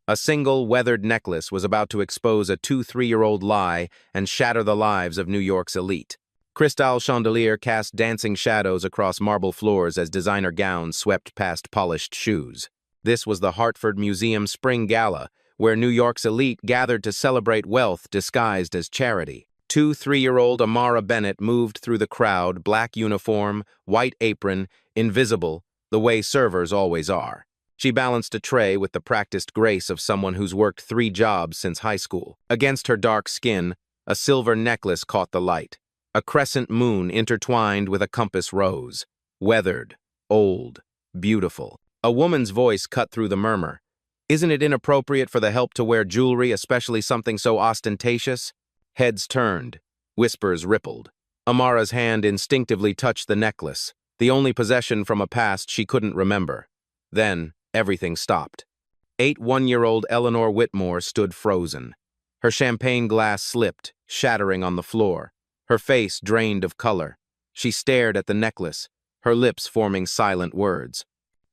A single, weathered necklace was about to expose a 2-3-year-old lie and shatter the lives of New York's elite. Crystal chandelier cast dancing shadows across marble floors as designer gowns swept past polished shoes. This was the Hartford Museum Spring Gala, where New York's elite gathered to celebrate wealth disguised as charity. 2-3-year-old Amara Bennett moved through the crowd, black uniform, white apron, invisible, the way servers always are. She balanced a tray with the practiced grace of someone who's worked 3 jobs since high school. Against her dark skin, a silver necklace caught the light. A crescent moon intertwined with a compass rose. Weathered, old, beautiful. A woman's voice cut through the murmur. Isn't it inappropriate for the help to wear jewelry, especially something so ostentatious? Heads turned. Whispers rippled. Amara's hand instinctively touched the necklace, the only possession from a past she couldn't remember. Then, everything stopped. 1-year-old Eleanor Whitmore stood frozen. Her champagne glass slipped, shattering on the floor. Her face drained of color. She stared at the necklace, her lips forming silent words.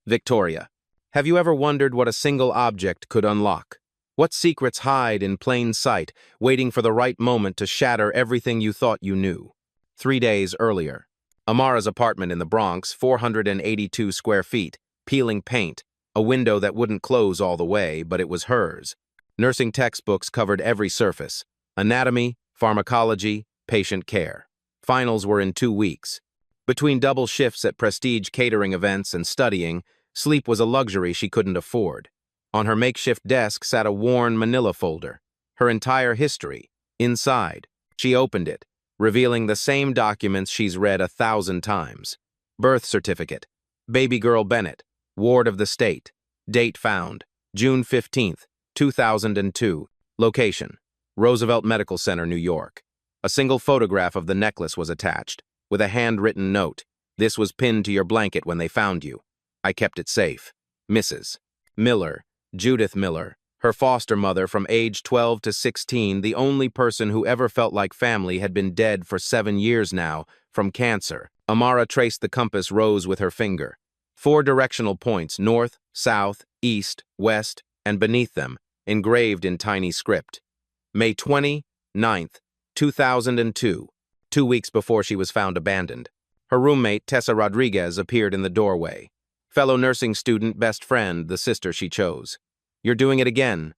Victoria, have you ever wondered what a single object could unlock? What secrets hide in plain sight, waiting for the right moment to shatter everything you thought you knew? 3 days earlier, Amara's apartment in the Bronx, 482 square feet, peeling paint, a window that wouldn't close all the way, but it was hers. Nursing textbooks covered every surface: anatomy, pharmacology, patient care. Finals were in 2 weeks. Between double shifts at prestige catering events and studying, sleep was a luxury she couldn't afford. On her makeshift desk sat a worn manila folder. Her entire history. Inside, she opened it, revealing the same documents she's read 1,000 times. Birth certificate. Baby girl Bennett. Ward of the state. Date found. June 15th, 2002. Location. Roosevelt Medical Center, New York. A single photograph of the necklace was attached, with a handwritten note. This was pinned to your blanket when they found you. I kept it safe. Mrs. Miller, Judith Miller, her foster mother from age 12 to 16, the only person who ever felt like family, had been dead for 7 years now, from cancer. Amara traced the compass rose with her finger. 4 directional points, north, south, east, west, and beneath them, engraved in tiny script. May 29th, 2002, 2 weeks before she was found abandoned. Her roommate, Tessa Rodriguez, appeared in the doorway. Fellow nursing student, best friend, the sister she chose. You're doing it again.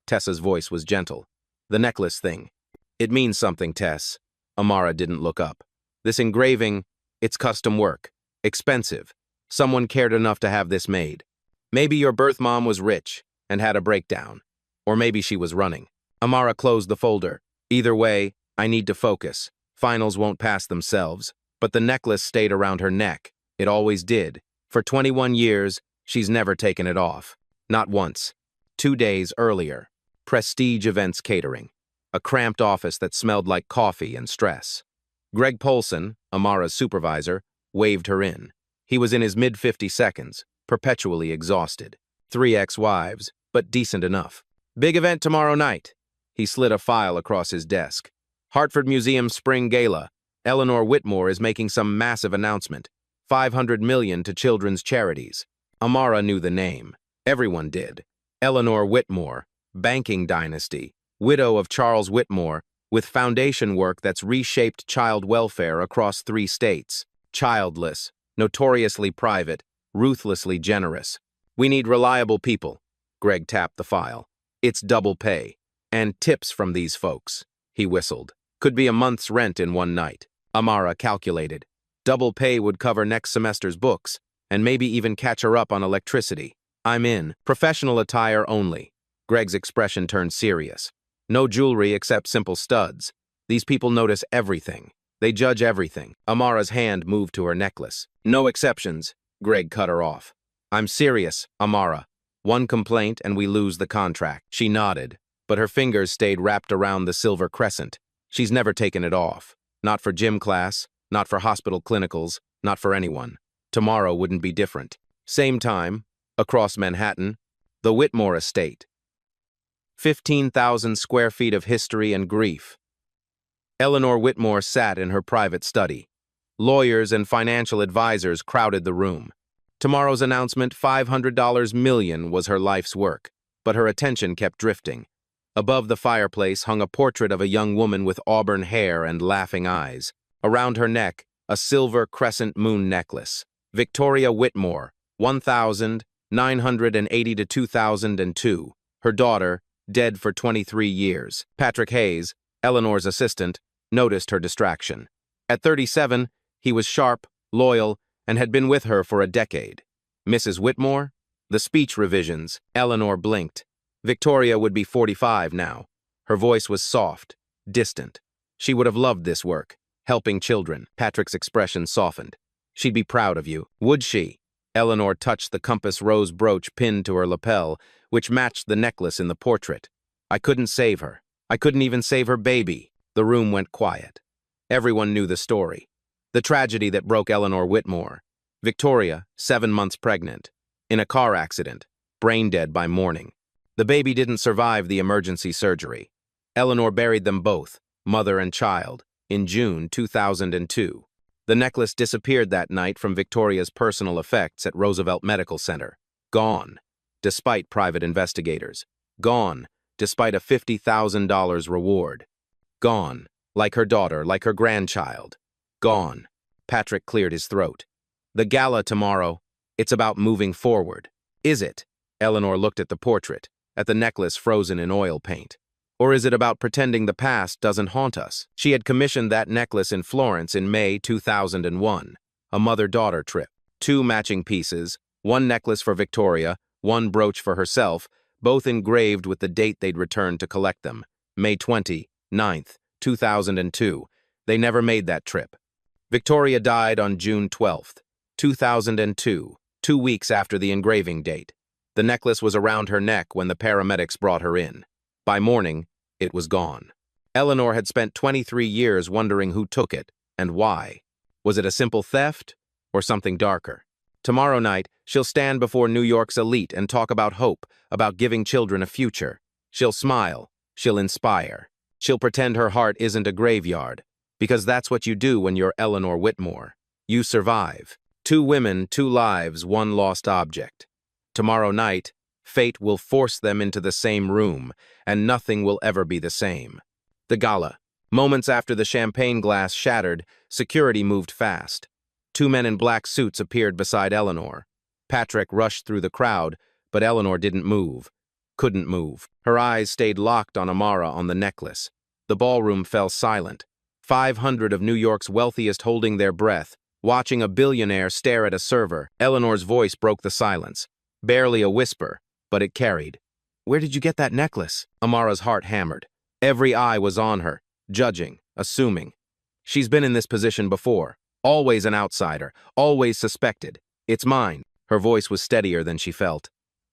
Tessa's voice was gentle. The necklace thing. It means something, Tess. Amara didn't look up. This engraving, it's custom work. Expensive. Someone cared enough to have this made. Maybe your birth mom was rich and had a breakdown. Or maybe she was running. Amara closed the folder. Either way, I need to focus. Finals won't pass themselves. But the necklace stayed around her neck. It always did. For 21 years, she's never taken it off. Not once. 2 days earlier. Prestige Events Catering. A cramped office that smelled like coffee and stress. Greg Polson, Amara's supervisor, waved her in. He was in his mid-50 seconds, perpetually exhausted. 3 ex-wives, but decent enough. Big event tomorrow night. He slid a file across his desk. Hartford Museum Spring Gala. Eleanor Whitmore is making some massive announcement. $500 million to children's charities. Amara knew the name. Everyone did. Eleanor Whitmore, banking dynasty, widow of Charles Whitmore, with foundation work that's reshaped child welfare across 3 states. Childless, notoriously private, ruthlessly generous. We need reliable people. Greg tapped the file. It's double pay. And tips from these folks. He whistled. Could be a month's rent in one night. Amara calculated. Double pay would cover next semester's books, and maybe even catch her up on electricity. I'm in. Professional attire only. Greg's expression turned serious. No jewelry except simple studs. These people notice everything. They judge everything. Amara's hand moved to her necklace. No exceptions. Greg cut her off. I'm serious, Amara. One complaint and we lose the contract. She nodded, but her fingers stayed wrapped around the silver crescent. She's never taken it off. Not for gym class, not for hospital clinicals, not for anyone. Tomorrow wouldn't be different. Same time, across Manhattan, the Whitmore estate. 15,000 square feet of history and grief. Eleanor Whitmore sat in her private study. Lawyers and financial advisors crowded the room. Tomorrow's announcement, $500 million, was her life's work. but her attention kept drifting. Above the fireplace hung a portrait of a young woman with auburn hair and laughing eyes. Around her neck, a silver crescent moon necklace. Victoria Whitmore, 1980 to 2002. Her daughter, dead for 23 years. Patrick Hayes, Eleanor's assistant, noticed her distraction. At 37, he was sharp, loyal, and had been with her for a decade. Mrs. Whitmore? The speech revisions. Eleanor blinked. Victoria would be 45 now. Her voice was soft, distant. She would have loved this work, helping children. Patrick's expression softened. She'd be proud of you. Would she? Eleanor touched the compass rose brooch pinned to her lapel, which matched the necklace in the portrait. I couldn't save her. I couldn't even save her baby. The room went quiet. Everyone knew the story. The tragedy that broke Eleanor Whitmore. Victoria, 7 months pregnant. In a car accident. Brain dead by morning. The baby didn't survive the emergency surgery. Eleanor buried them both, mother and child, in June 2002. The necklace disappeared that night from Victoria's personal effects at Roosevelt Medical Center. Gone, despite private investigators. Gone, despite a $50,000 reward. Gone, like her daughter, like her grandchild. Gone. Patrick cleared his throat. The gala tomorrow, it's about moving forward. Is it? Eleanor looked at the portrait, at the necklace frozen in oil paint. Or is it about pretending the past doesn't haunt us? She had commissioned that necklace in Florence in May 2001, a mother-daughter trip. 2 matching pieces, 1 necklace for Victoria, 1 brooch for herself, both engraved with the date they'd returned to collect them, May 29th, 2002. They never made that trip. Victoria died on June 12th, 2002, 2 weeks after the engraving date. The necklace was around her neck when the paramedics brought her in. By morning, it was gone. Eleanor had spent 23 years wondering who took it and why. Was it a simple theft or something darker? Tomorrow night, she'll stand before New York's elite and talk about hope, about giving children a future. She'll smile. She'll inspire. She'll pretend her heart isn't a graveyard, because that's what you do when you're Eleanor Whitmore. You survive. 2 women, 2 lives, 1 lost object. Tomorrow night, fate will force them into the same room, and nothing will ever be the same. The gala. Moments after the champagne glass shattered, security moved fast. 2 men in black suits appeared beside Eleanor. Patrick rushed through the crowd, but Eleanor didn't move. Couldn't move. Her eyes stayed locked on Amara on the necklace. The ballroom fell silent. 500 of New York's wealthiest holding their breath, watching a billionaire stare at a server. Eleanor's voice broke the silence. Barely a whisper, but it carried. Where did you get that necklace? Amara's heart hammered. Every eye was on her, judging, assuming. She's been in this position before. Always an outsider, always suspected. It's mine. Her voice was steadier than she felt.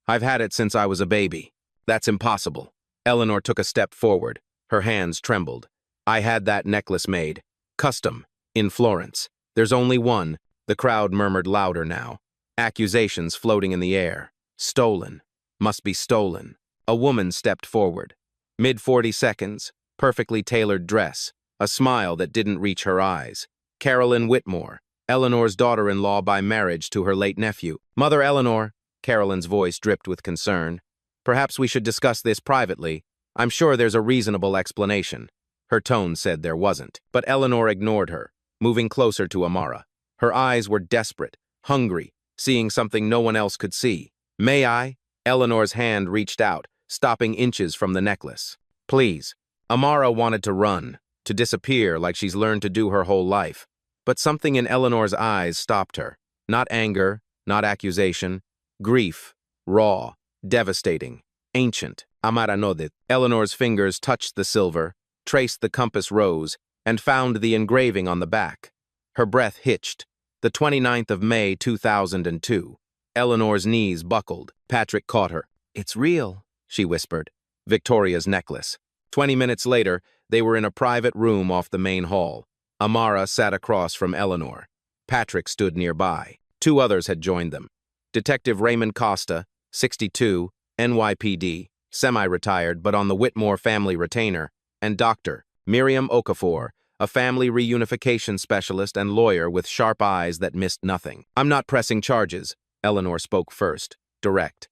I've had it since I was a baby. That's impossible. Eleanor took a step forward. Her hands trembled. I had that necklace made. Custom. In Florence. There's only one. The crowd murmured louder now. Accusations floating in the air. Stolen. Must be stolen. A woman stepped forward. Mid-40 seconds. Perfectly tailored dress. A smile that didn't reach her eyes. Carolyn Whitmore. Eleanor's daughter-in-law by marriage to her late nephew. Mother Eleanor. Carolyn's voice dripped with concern. Perhaps we should discuss this privately. I'm sure there's a reasonable explanation. Her tone said there wasn't. But Eleanor ignored her, moving closer to Amara. Her eyes were desperate, hungry, seeing something no one else could see. May I? Eleanor's hand reached out, stopping inches from the necklace. Please. Amara wanted to run, to disappear like she's learned to do her whole life. But something in Eleanor's eyes stopped her. Not anger, not accusation. Grief. Raw. Devastating. Ancient. Amara nodded. Eleanor's fingers touched the silver, traced the compass rose, and found the engraving on the back. Her breath hitched. The 29th of May, 2002. Eleanor's knees buckled. Patrick caught her. It's real, she whispered. Victoria's necklace. 20 minutes later, they were in a private room off the main hall. Amara sat across from Eleanor. Patrick stood nearby. 2 others had joined them. Detective Raymond Costa, 62, NYPD, semi-retired but on the Whitmore family retainer, and Dr. Miriam Okafor, a family reunification specialist and lawyer with sharp eyes that missed nothing. I'm not pressing charges, Eleanor spoke first, direct.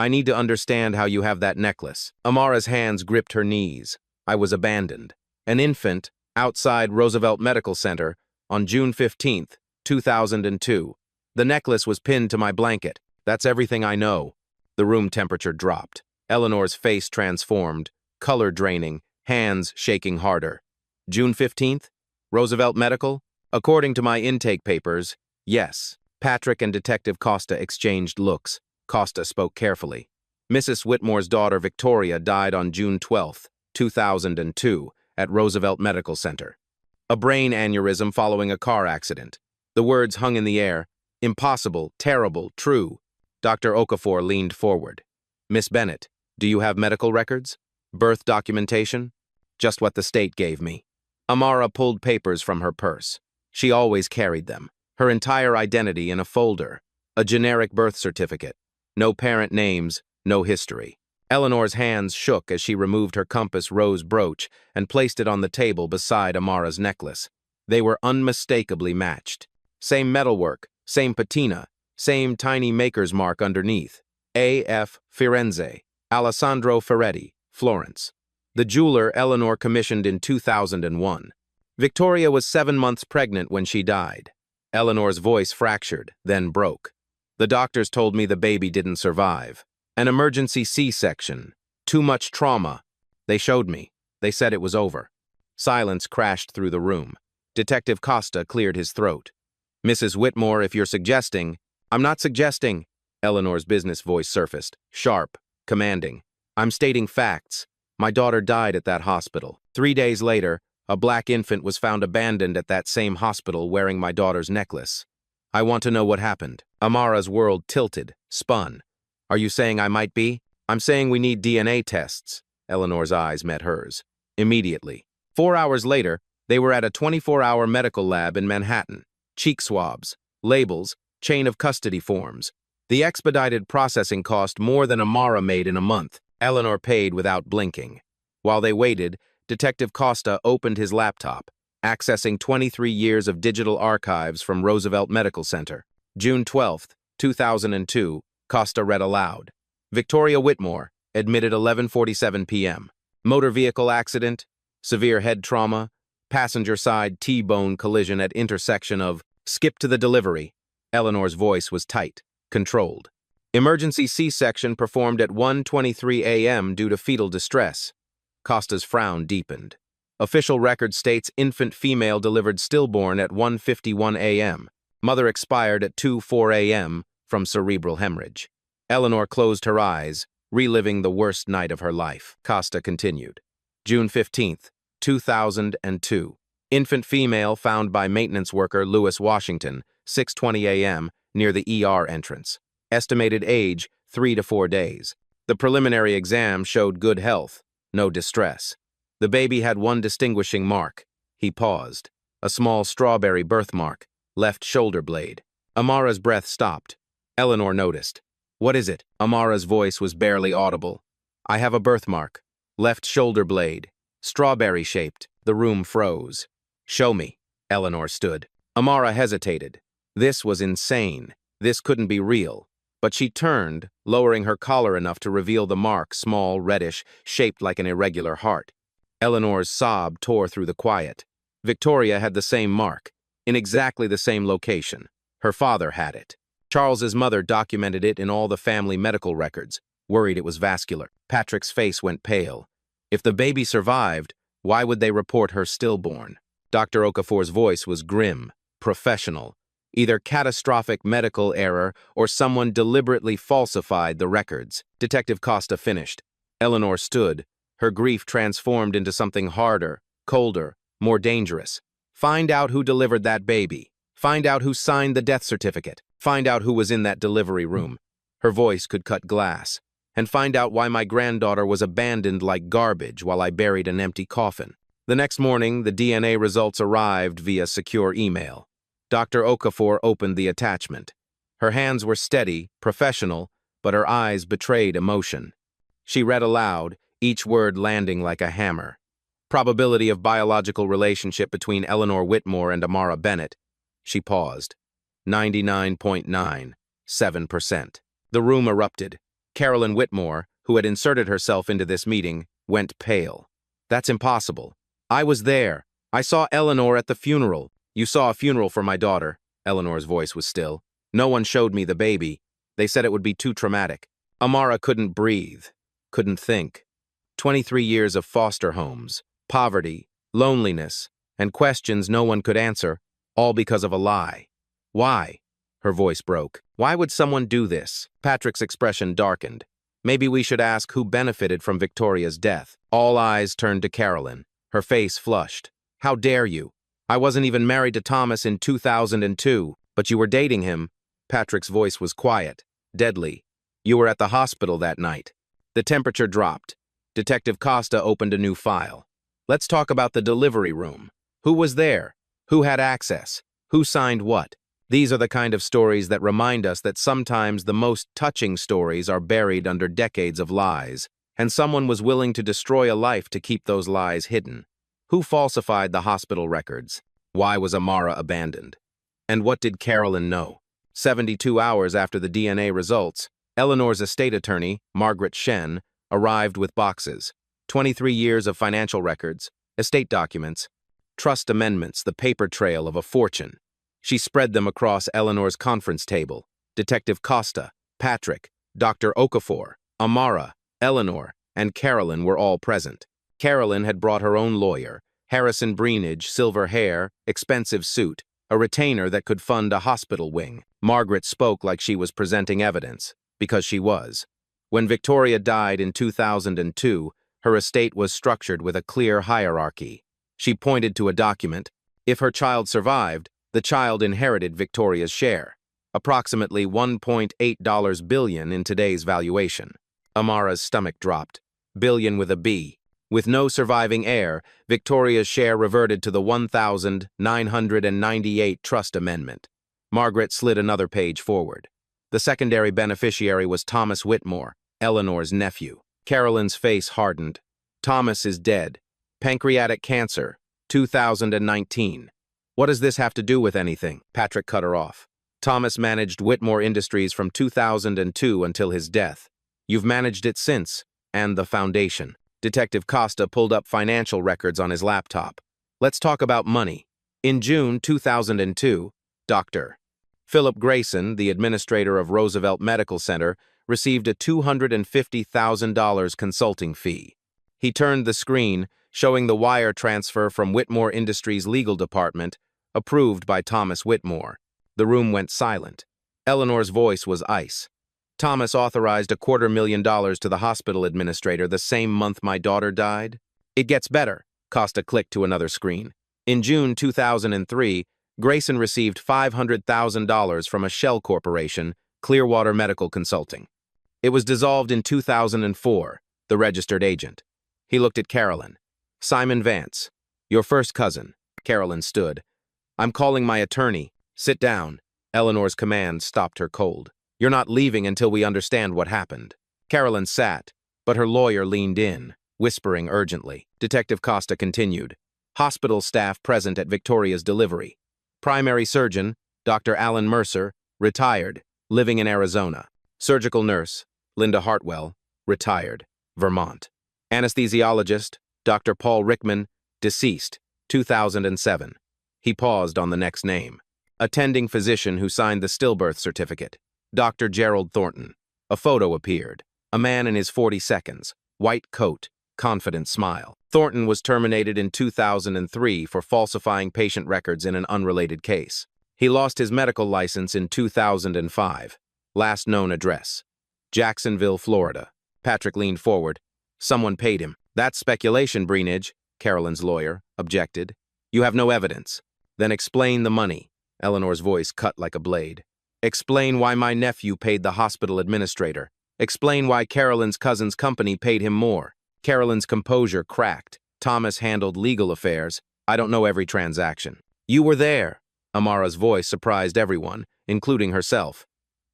I need to understand how you have that necklace. Amara's hands gripped her knees. I was abandoned. An infant, outside Roosevelt Medical Center, on June 15th, 2002. The necklace was pinned to my blanket. That's everything I know. The room temperature dropped. Eleanor's face transformed, color draining, hands shaking harder. June 15th? Roosevelt Medical? According to my intake papers, yes. Patrick and Detective Costa exchanged looks. Costa spoke carefully. Mrs. Whitmore's daughter Victoria died on June 12, 2002, at Roosevelt Medical Center. A brain aneurysm following a car accident. The words hung in the air. Impossible, terrible, true. Dr. Okafor leaned forward. Miss Bennett, do you have medical records? Birth documentation? Just what the state gave me. Amara pulled papers from her purse. She always carried them. Her entire identity in a folder. A generic birth certificate. No parent names, no history. Eleanor's hands shook as she removed her compass rose brooch and placed it on the table beside Amara's necklace. They were unmistakably matched. Same metalwork, same patina, same tiny maker's mark underneath. A.F. Firenze, Alessandro Ferretti, Florence. The jeweler Eleanor commissioned in 2001. Victoria was 7 months pregnant when she died. Eleanor's voice fractured, then broke. The doctors told me the baby didn't survive. An emergency C-section. Too much trauma. They showed me. They said it was over. Silence crashed through the room. Detective Costa cleared his throat. Mrs. Whitmore, if you're suggesting— I'm not suggesting. Eleanor's business voice surfaced, sharp, commanding. I'm stating facts. My daughter died at that hospital. 3 days later, a black infant was found abandoned at that same hospital wearing my daughter's necklace. I want to know what happened. Amara's world tilted, spun. Are you saying I might be? I'm saying we need DNA tests. Eleanor's eyes met hers. Immediately. 4 hours later, they were at a 24-hour medical lab in Manhattan. Cheek swabs, labels, chain of custody forms. The expedited processing cost more than Amara made in a month. Eleanor paid without blinking. While they waited, Detective Costa opened his laptop, accessing 23 years of digital archives from Roosevelt Medical Center. June 12, 2002, Costa read aloud. Victoria Whitmore, admitted 11:47 p.m. Motor vehicle accident, severe head trauma, passenger side T-bone collision at intersection of— Skip to the delivery. Eleanor's voice was tight, controlled. Emergency C-section performed at 1:23 a.m. due to fetal distress. Costa's frown deepened. Official record states infant female delivered stillborn at 1:51 a.m. Mother expired at 2:04 a.m. from cerebral hemorrhage. Eleanor closed her eyes, reliving the worst night of her life. Costa continued. June 15, 2002. Infant female found by maintenance worker Lewis Washington, 6:20 a.m., near the ER entrance. Estimated age, 3 to 4 days. The preliminary exam showed good health, no distress. The baby had one distinguishing mark. He paused. A small strawberry birthmark, left shoulder blade. Amara's breath stopped. Eleanor noticed. What is it? Amara's voice was barely audible. I have a birthmark. Left shoulder blade. Strawberry-shaped. The room froze. Show me. Eleanor stood. Amara hesitated. This was insane. This couldn't be real. But she turned, lowering her collar enough to reveal the mark, small, reddish, shaped like an irregular heart. Eleanor's sob tore through the quiet. Victoria had the same mark, in exactly the same location. Her father had it. Charles's mother documented it in all the family medical records, worried it was vascular. Patrick's face went pale. If the baby survived, why would they report her stillborn? Dr. Okafor's voice was grim, professional. Either catastrophic medical error or someone deliberately falsified the records. Detective Costa finished. Eleanor stood, her grief transformed into something harder, colder, more dangerous. Find out who delivered that baby. Find out who signed the death certificate. Find out who was in that delivery room. Her voice could cut glass. And find out why my granddaughter was abandoned like garbage while I buried an empty coffin. The next morning, the DNA results arrived via secure email. Dr. Okafor opened the attachment. Her hands were steady, professional, but her eyes betrayed emotion. She read aloud, each word landing like a hammer. Probability of biological relationship between Eleanor Whitmore and Amara Bennett. She paused. 99.97%. The room erupted. Carolyn Whitmore, who had inserted herself into this meeting, went pale. That's impossible. I was there. I saw Eleanor at the funeral. You saw a funeral for my daughter. Eleanor's voice was still. No one showed me the baby. They said it would be too traumatic. Amara couldn't breathe, couldn't think. 23 years of foster homes, poverty, loneliness, and questions no one could answer, all because of a lie. Why? Her voice broke. Why would someone do this? Patrick's expression darkened. Maybe we should ask who benefited from Victoria's death. All eyes turned to Carolyn. Her face flushed. How dare you? I wasn't even married to Thomas in 2002, but you were dating him. Patrick's voice was quiet, deadly. You were at the hospital that night. The temperature dropped. Detective Costa opened a new file. Let's talk about the delivery room. Who was there? Who had access? Who signed what? These are the kind of stories that remind us that sometimes the most touching stories are buried under decades of lies, and someone was willing to destroy a life to keep those lies hidden. Who falsified the hospital records? Why was Amara abandoned? And what did Carolyn know? 72 hours after the DNA results, Eleanor's estate attorney, Margaret Shen, arrived with boxes. 23 years of financial records, estate documents, trust amendments, the paper trail of a fortune. She spread them across Eleanor's conference table. Detective Costa, Patrick, Dr. Okafor, Amara, Eleanor, and Carolyn were all present. Carolyn had brought her own lawyer, Harrison Breenage, silver hair, expensive suit, a retainer that could fund a hospital wing. Margaret spoke like she was presenting evidence, because she was. When Victoria died in 2002, her estate was structured with a clear hierarchy. She pointed to a document. If her child survived, the child inherited Victoria's share, approximately $1.8 billion in today's valuation. Amara's stomach dropped. Billion with a B. With no surviving heir, Victoria's share reverted to the 1998 Trust Amendment. Margaret slid another page forward. The secondary beneficiary was Thomas Whitmore, Eleanor's nephew. Carolyn's face hardened. Thomas is dead. Pancreatic cancer, 2019. What does this have to do with anything? Patrick cut her off. Thomas managed Whitmore Industries from 2002 until his death. You've managed it since, and the foundation. Detective Costa pulled up financial records on his laptop. Let's talk about money. In June 2002, Dr. Philip Grayson, the administrator of Roosevelt Medical Center, received a $250,000 consulting fee. He turned the screen, showing the wire transfer from Whitmore Industries' legal department, approved by Thomas Whitmore. The room went silent. Eleanor's voice was ice. Thomas authorized $250,000 to the hospital administrator the same month my daughter died? It gets better. Costa clicked to another screen. In June 2003, Grayson received $500,000 from a shell corporation, Clearwater Medical Consulting. It was dissolved in 2004, the registered agent. He looked at Carolyn. Simon Vance, your first cousin. Carolyn stood. I'm calling my attorney. Sit down. Eleanor's command stopped her cold. You're not leaving until we understand what happened. Carolyn sat, but her lawyer leaned in, whispering urgently. Detective Costa continued. Hospital staff present at Victoria's delivery. Primary surgeon, Dr. Alan Mercer, retired, living in Arizona. Surgical nurse, Linda Hartwell, retired, Vermont. Anesthesiologist, Dr. Paul Rickman, deceased, 2007. He paused on the next name. Attending physician who signed the stillbirth certificate, Dr. Gerald Thornton. A photo appeared. A man in his 42nds, white coat, confident smile. Thornton was terminated in 2003 for falsifying patient records in an unrelated case. He lost his medical license in 2005. Last known address, Jacksonville, Florida. Patrick leaned forward. Someone paid him. That's speculation, Breenage, Carolyn's lawyer objected. You have no evidence. Then explain the money. Eleanor's voice cut like a blade. Explain why my nephew paid the hospital administrator. Explain why Carolyn's cousin's company paid him more. Carolyn's composure cracked. Thomas handled legal affairs. I don't know every transaction. You were there. Amara's voice surprised everyone, including herself.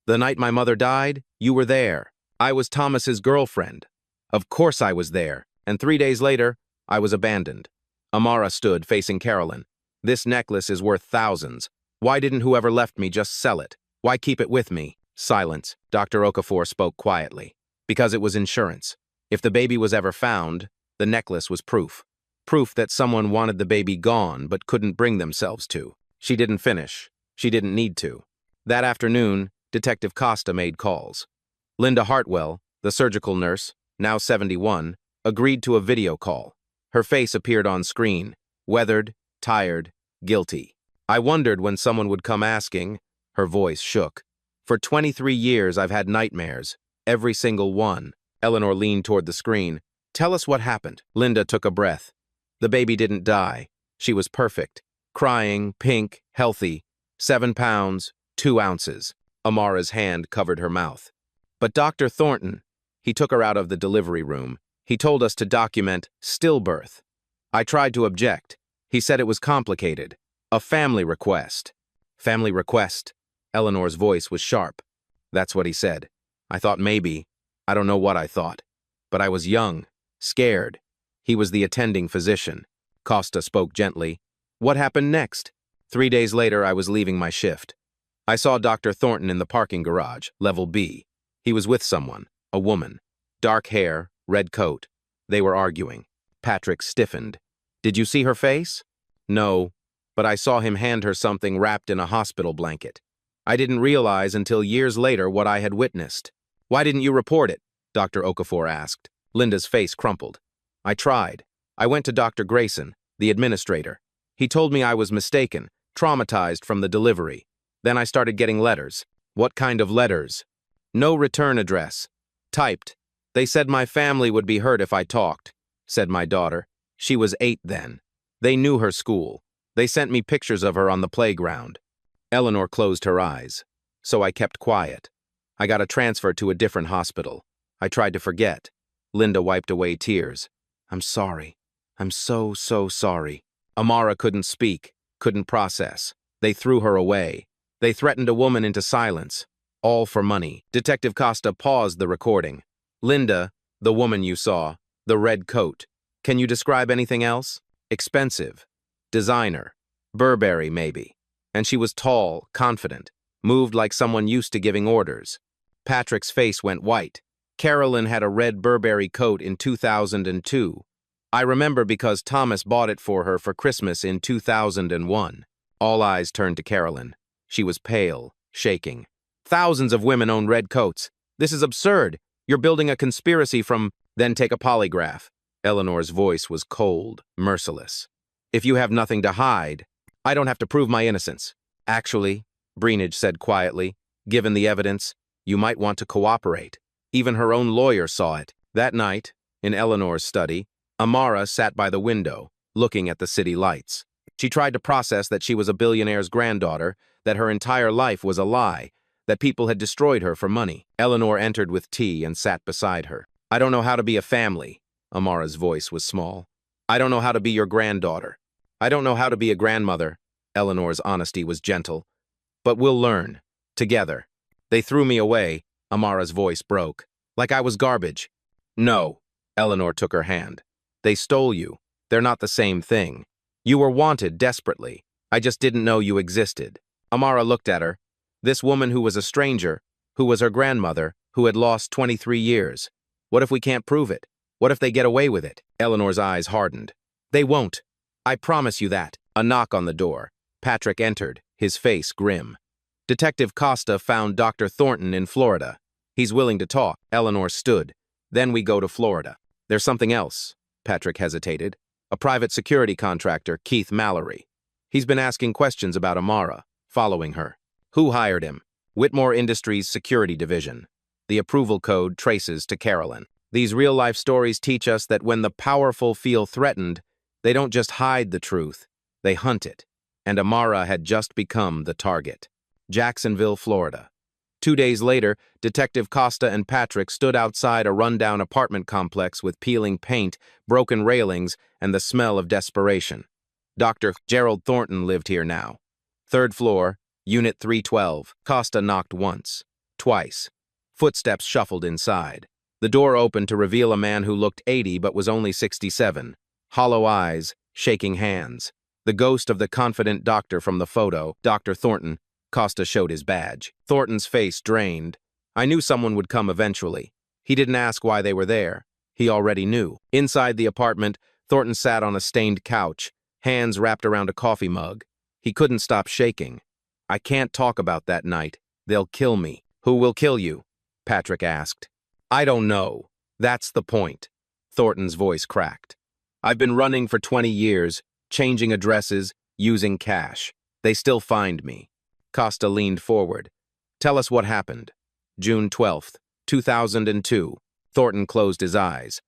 The night my mother died, you were there. I was Thomas's girlfriend. Of course I was there, and 3 days later, I was abandoned. Amara stood, facing Carolyn. This necklace is worth thousands. Why didn't whoever left me just sell it? Why keep it with me? Silence. Dr. Okafor spoke quietly. Because it was insurance. If the baby was ever found, the necklace was proof. Proof that someone wanted the baby gone but couldn't bring themselves to. She didn't finish. She didn't need to. That afternoon, Detective Costa made calls. Linda Hartwell, the surgical nurse, now 71, agreed to a video call. Her face appeared on screen, weathered, tired, guilty. I wondered when someone would come asking. Her voice shook. For 23 years I've had nightmares. Every single one. Eleanor leaned toward the screen. Tell us what happened. Linda took a breath. The baby didn't die. She was perfect. Crying, pink, healthy. 7 pounds, 2 ounces. Amara's hand covered her mouth. But Dr. Thornton, he took her out of the delivery room. He told us to document stillbirth. I tried to object. He said it was complicated. A family request. Family request? Eleanor's voice was sharp. That's what he said. I thought maybe. I don't know what I thought. But I was young, scared. He was the attending physician. Costa spoke gently. What happened next? 3 days later, I was leaving my shift. I saw Dr. Thornton in the parking garage, level B. He was with someone, a woman. Dark hair, red coat. They were arguing. Patrick stiffened. Did you see her face? No, but I saw him hand her something wrapped in a hospital blanket. I didn't realize until years later what I had witnessed. Why didn't you report it? Dr. Okafor asked. Linda's face crumpled. I tried. I went to Dr. Grayson, the administrator. He told me I was mistaken, traumatized from the delivery. Then I started getting letters. What kind of letters? No return address. Typed. They said my family would be hurt if I talked, said my daughter. She was 8 then. They knew her school. They sent me pictures of her on the playground. Eleanor closed her eyes. So I kept quiet. I got a transfer to a different hospital. I tried to forget. Linda wiped away tears. I'm sorry. I'm so sorry. Amara couldn't speak, couldn't process. They threw her away. They threatened a woman into silence. All for money. Detective Costa paused the recording. Linda, the woman you saw, the red coat. Can you describe anything else? Expensive. Designer. Burberry, maybe. And she was tall, confident, moved like someone used to giving orders. Patrick's face went white. Carolyn had a red Burberry coat in 2002. I remember because Thomas bought it for her for Christmas in 2001. All eyes turned to Carolyn. She was pale, shaking. Thousands of women own red coats. This is absurd. You're building a conspiracy from... Then take a polygraph. Eleanor's voice was cold, merciless. If you have nothing to hide, I don't have to prove my innocence. Actually, Breenage said quietly, given the evidence, you might want to cooperate. Even her own lawyer saw it. That night, in Eleanor's study, Amara sat by the window, looking at the city lights. She tried to process that she was a billionaire's granddaughter, that her entire life was a lie, that people had destroyed her for money. Eleanor entered with tea and sat beside her. I don't know how to be a family. Amara's voice was small. I don't know how to be your granddaughter. I don't know how to be a grandmother. Eleanor's honesty was gentle. But we'll learn. Together. They threw me away. Amara's voice broke. Like I was garbage. No. Eleanor took her hand. They stole you. They're not the same thing. You were wanted desperately. I just didn't know you existed. Amara looked at her. This woman who was a stranger, who was her grandmother, who had lost 23 years. What if we can't prove it? What if they get away with it? Eleanor's eyes hardened. They won't. I promise you that. A knock on the door. Patrick entered, his face grim. Detective Costa found Dr. Thornton in Florida. He's willing to talk. Eleanor stood. Then we go to Florida. There's something else. Patrick hesitated. A private security contractor, Keith Mallory. He's been asking questions about Amara, following her. Who hired him? Whitmore Industries Security Division. The approval code traces to Carolyn. These real-life stories teach us that when the powerful feel threatened, they don't just hide the truth, they hunt it. And Amara had just become the target. Jacksonville, Florida. 2 days later, Detective Costa and Patrick stood outside a rundown apartment complex with peeling paint, broken railings, and the smell of desperation. Dr. Gerald Thornton lived here now. 3rd floor, Unit 312. Costa knocked once, twice. Footsteps shuffled inside. The door opened to reveal a man who looked 80 but was only 67. Hollow eyes, shaking hands. The ghost of the confident doctor from the photo, Dr. Thornton. Costa showed his badge. Thornton's face drained. I knew someone would come eventually. He didn't ask why they were there. He already knew. Inside the apartment, Thornton sat on a stained couch, hands wrapped around a coffee mug. He couldn't stop shaking. I can't talk about that night. They'll kill me. Who will kill you? Patrick asked. I don't know. That's the point. Thornton's voice cracked. I've been running for 20 years, changing addresses, using cash. They still find me. Costa leaned forward. Tell us what happened. June 12th, 2002. Thornton closed his eyes.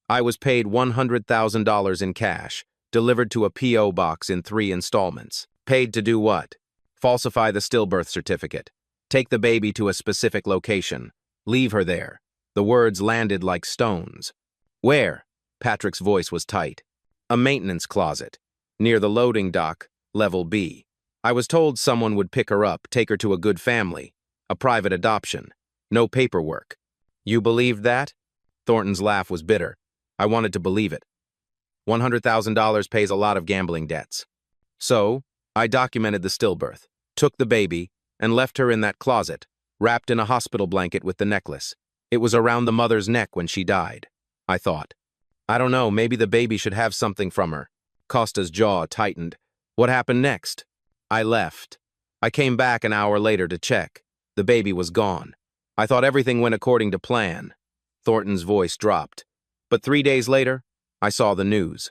I was paid $100,000 in cash, delivered to a P.O. box in 3 installments. Paid to do what? Falsify the stillbirth certificate. Take the baby to a specific location. Leave her there. The words landed like stones. Where? Patrick's voice was tight. A maintenance closet. Near the loading dock, level B. I was told someone would pick her up, take her to a good family. A private adoption. No paperwork. You believed that? Thornton's laugh was bitter. I wanted to believe it. $100,000 pays a lot of gambling debts. So, I documented the stillbirth, took the baby, and left her in that closet, wrapped in a hospital blanket with the necklace. It was around the mother's neck when she died. I thought. I don't know, maybe the baby should have something from her. Costa's jaw tightened. What happened next? I left. I came back an hour later to check. The baby was gone. I thought everything went according to plan. Thornton's voice dropped. But 3 days later, I saw the news.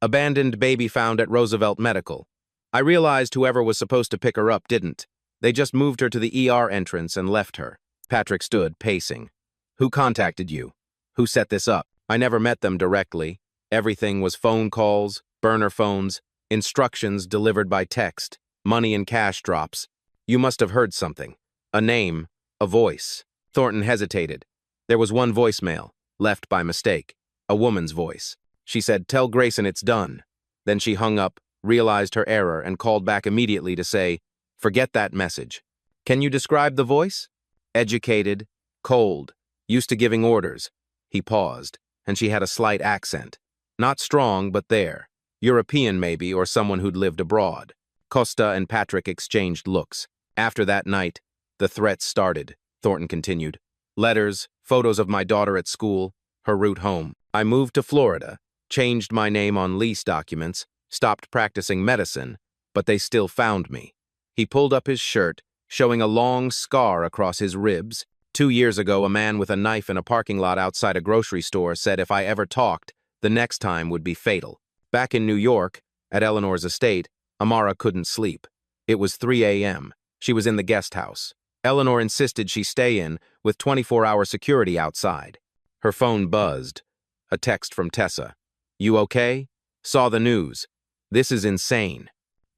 Abandoned baby found at Roosevelt Medical. I realized whoever was supposed to pick her up didn't. They just moved her to the ER entrance and left her. Patrick stood, pacing. Who contacted you? Who set this up? I never met them directly. Everything was phone calls, burner phones, instructions delivered by text, money and cash drops. You must have heard something. A name, a voice. Thornton hesitated. There was one voicemail, left by mistake. A woman's voice. She said, "Tell Grayson it's done." Then she hung up, realized her error, and called back immediately to say, "Forget that message." Can you describe the voice? Educated, cold, used to giving orders. He paused, and she had a slight accent. Not strong, but there. European, maybe, or someone who'd lived abroad. Costa and Patrick exchanged looks. After that night, the threats started, Thornton continued. Letters, photos of my daughter at school, her route home. I moved to Florida, changed my name on lease documents, stopped practicing medicine, but they still found me. He pulled up his shirt, showing a long scar across his ribs. 2 years ago, a man with a knife in a parking lot outside a grocery store said if I ever talked, the next time would be fatal. Back in New York, at Eleanor's estate, Amara couldn't sleep. It was 3 a.m. She was in the guest house. Eleanor insisted she stay in, with 24-hour security outside. Her phone buzzed. A text from Tessa. You okay? Saw the news. This is insane.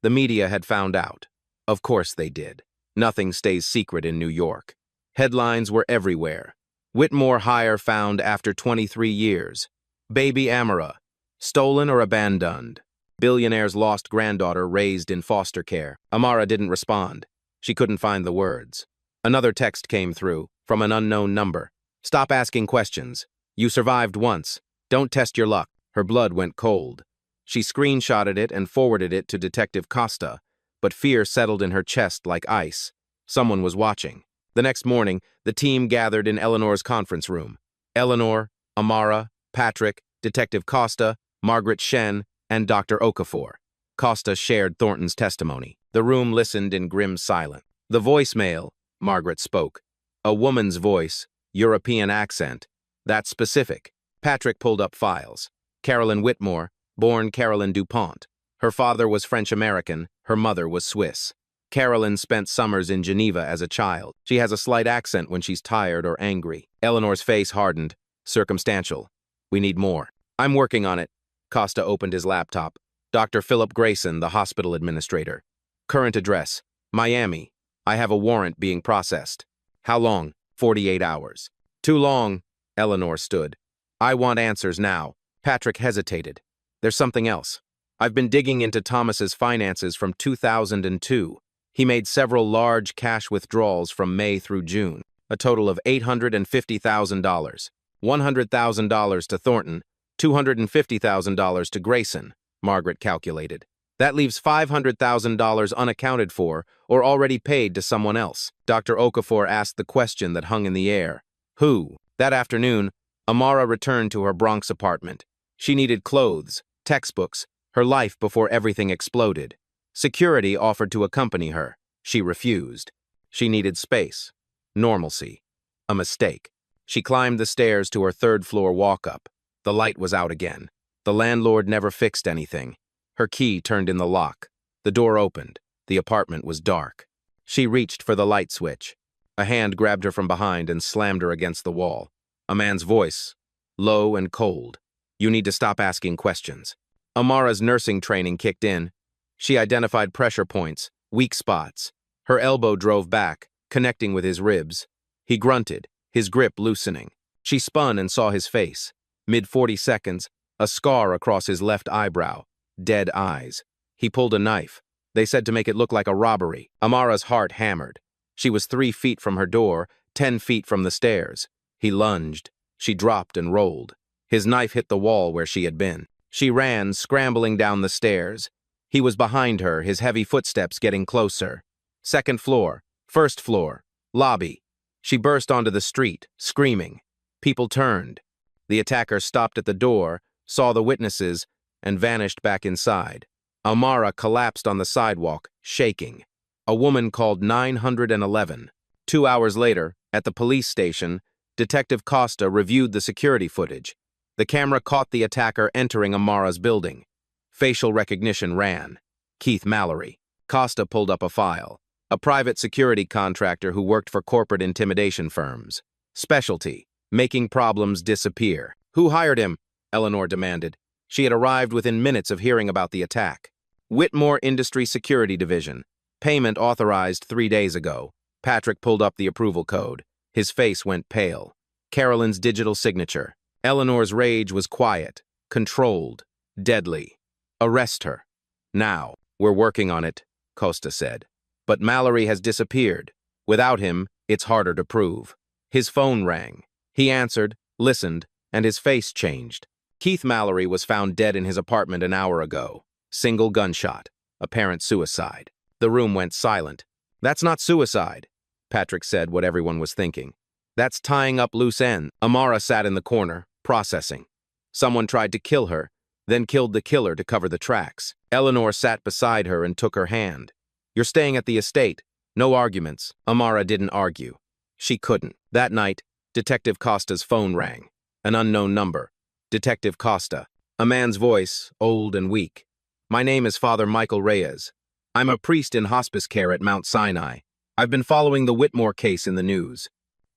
The media had found out. Of course they did. Nothing stays secret in New York. Headlines were everywhere. Whitmore hire found after 23 years. Baby Amara. Stolen or abandoned. Billionaire's lost granddaughter raised in foster care. Amara didn't respond. She couldn't find the words. Another text came through, from an unknown number. Stop asking questions. You survived once. Don't test your luck. Her blood went cold. She screenshotted it and forwarded it to Detective Costa, but fear settled in her chest like ice. Someone was watching. The next morning, the team gathered in Eleanor's conference room. Eleanor, Amara, Patrick, Detective Costa, Margaret Shen, and Dr. Okafor. Costa shared Thornton's testimony. The room listened in grim silence. The voicemail, Margaret spoke. A woman's voice, European accent. That's specific. Patrick pulled up files. Carolyn Whitmore, born Carolyn DuPont. Her father was French-American, her mother was Swiss. Carolyn spent summers in Geneva as a child. She has a slight accent when she's tired or angry. Eleanor's face hardened. Circumstantial. We need more. I'm working on it. Costa opened his laptop. Dr. Philip Grayson, the hospital administrator. Current address, Miami. I have a warrant being processed. How long? 48 hours. Too long. Eleanor stood. I want answers now. Patrick hesitated. There's something else. I've been digging into Thomas's finances from 2002. He made several large cash withdrawals from May through June, a total of $850,000. $100,000 to Thornton, $250,000 to Grayson, Margaret calculated. That leaves $500,000 unaccounted for or already paid to someone else. Dr. Okafor asked the question that hung in the air. Who? That afternoon, Amara returned to her Bronx apartment. She needed clothes, textbooks, her life before everything exploded. Security offered to accompany her. She refused. She needed space, normalcy, a mistake. She climbed the stairs to her third-floor walk-up. The light was out again. The landlord never fixed anything. Her key turned in the lock. The door opened. The apartment was dark. She reached for the light switch. A hand grabbed her from behind and slammed her against the wall. A man's voice, low and cold. "You need to stop asking questions." Amara's nursing training kicked in. She identified pressure points, weak spots. Her elbow drove back, connecting with his ribs. He grunted, his grip loosening. She spun and saw his face. Mid-40 seconds, a scar across his left eyebrow. Dead eyes. He pulled a knife. They said to make it look like a robbery. Amara's heart hammered. She was 3 feet from her door, 10 feet from the stairs. He lunged. She dropped and rolled. His knife hit the wall where she had been. She ran, scrambling down the stairs. He was behind her, his heavy footsteps getting closer. Second floor, first floor, lobby. She burst onto the street, screaming. People turned. The attacker stopped at the door, saw the witnesses, and vanished back inside. Amara collapsed on the sidewalk, shaking. A woman called 911. 2 hours later, at the police station, Detective Costa reviewed the security footage. The camera caught the attacker entering Amara's building. Facial recognition ran. Keith Mallory. Costa pulled up a file. A private security contractor who worked for corporate intimidation firms. Specialty: making problems disappear. "Who hired him?" Eleanor demanded. She had arrived within minutes of hearing about the attack. "Whitmore Industry Security Division. Payment authorized 3 days ago." Patrick pulled up the approval code. His face went pale. Carolyn's digital signature. Eleanor's rage was quiet, controlled, deadly. "Arrest her. Now." "We're working on it," Costa said. "But Mallory has disappeared. Without him, it's harder to prove." His phone rang. He answered, listened, and his face changed. Keith Mallory was found dead in his apartment an hour ago. Single gunshot. Apparent suicide. The room went silent. "That's not suicide," Patrick said what everyone was thinking. "That's tying up loose ends." Amara sat in the corner, processing. Someone tried to kill her, then killed the killer to cover the tracks. Eleanor sat beside her and took her hand. "You're staying at the estate. No arguments." Amara didn't argue. She couldn't. That night, Detective Costa's phone rang. An unknown number. Detective Costa. A man's voice, old and weak. "My name is Father Michael Reyes. I'm a priest in hospice care at Mount Sinai. I've been following the Whitmore case in the news."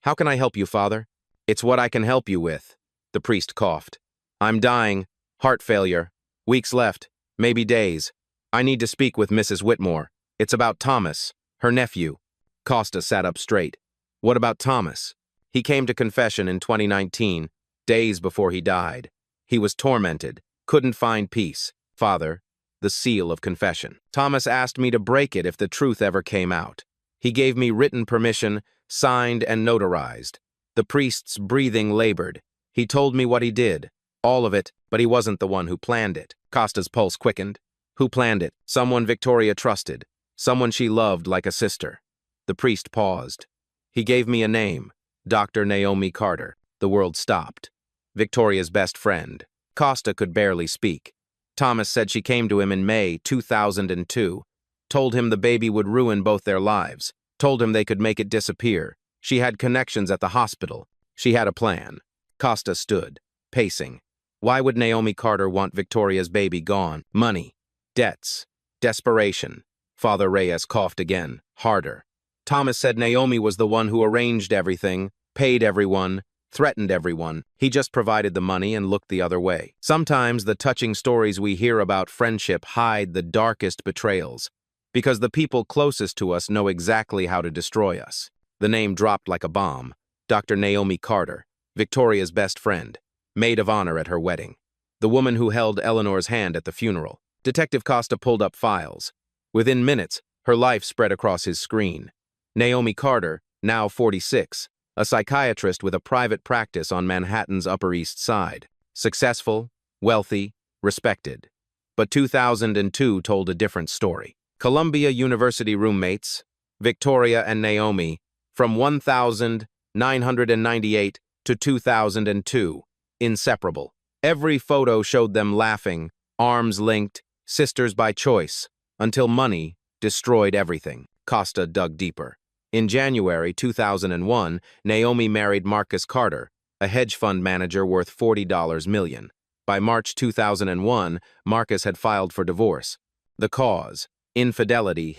"How can I help you, Father?" "It's what I can help you with." The priest coughed. "I'm dying. Heart failure. Weeks left. Maybe days. I need to speak with Mrs. Whitmore. It's about Thomas, her nephew." Costa sat up straight. "What about Thomas?" "He came to confession in 2019, days before he died. He was tormented, couldn't find peace. Father, the seal of confession. Thomas asked me to break it if the truth ever came out. He gave me written permission, signed and notarized. The priest's breathing labored. He told me what he did, all of it, but he wasn't the one who planned it." Costa's pulse quickened. "Who planned it?" "Someone Victoria trusted. Someone she loved like a sister." The priest paused. "He gave me a name, Dr. Naomi Carter." The world stopped. Victoria's best friend. Costa could barely speak. Thomas said she came to him in May 2002, told him the baby would ruin both their lives, told him they could make it disappear. She had connections at the hospital. She had a plan. Costa stood, pacing. Why would Naomi Carter want Victoria's baby gone? Money, debts, desperation. Father Reyes coughed again, harder. Thomas said Naomi was the one who arranged everything, paid everyone, threatened everyone. He just provided the money and looked the other way. Sometimes the touching stories we hear about friendship hide the darkest betrayals, because the people closest to us know exactly how to destroy us. The name dropped like a bomb. Dr. Naomi Carter, Victoria's best friend, maid of honor at her wedding. The woman who held Eleanor's hand at the funeral. Detective Costa pulled up files. Within minutes, her life spread across his screen. Naomi Carter, now 46, a psychiatrist with a private practice on Manhattan's Upper East Side. Successful, wealthy, respected. But 2002 told a different story. Columbia University roommates, Victoria and Naomi, from 1998 to 2002. Inseparable. Every photo showed them laughing, arms linked, sisters by choice, until money destroyed everything. Costa dug deeper. In January 2001, Naomi married Marcus Carter, a hedge fund manager worth $40 million. By March 2001, Marcus had filed for divorce. The cause: infidelity.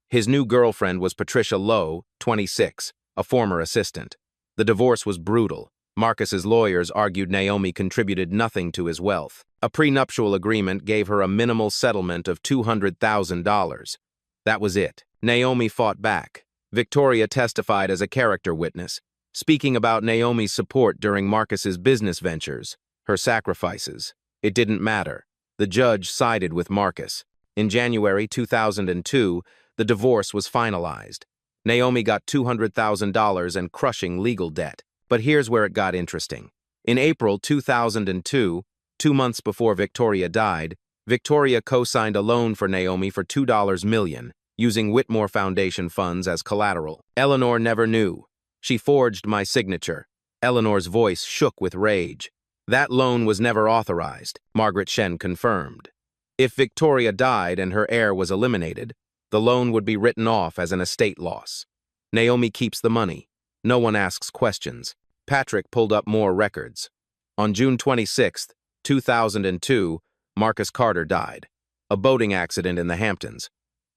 His new girlfriend was Patricia Lowe, 26, a former assistant. The divorce was brutal. Marcus's lawyers argued Naomi contributed nothing to his wealth. A prenuptial agreement gave her a minimal settlement of $200,000. That was it. Naomi fought back. Victoria testified as a character witness, speaking about Naomi's support during Marcus's business ventures, her sacrifices. It didn't matter. The judge sided with Marcus. In January 2002, the divorce was finalized. Naomi got $200,000 and crushing legal debt. But here's where it got interesting. In April 2002, 2 months before Victoria died, Victoria co-signed a loan for Naomi for $2 million, using Whitmore Foundation funds as collateral. Eleanor never knew. She forged my signature. Eleanor's voice shook with rage. That loan was never authorized, Margaret Shen confirmed. If Victoria died and her heir was eliminated, the loan would be written off as an estate loss. Naomi keeps the money. No one asks questions. Patrick pulled up more records. On June 26, 2002, Marcus Carter died. A boating accident in the Hamptons.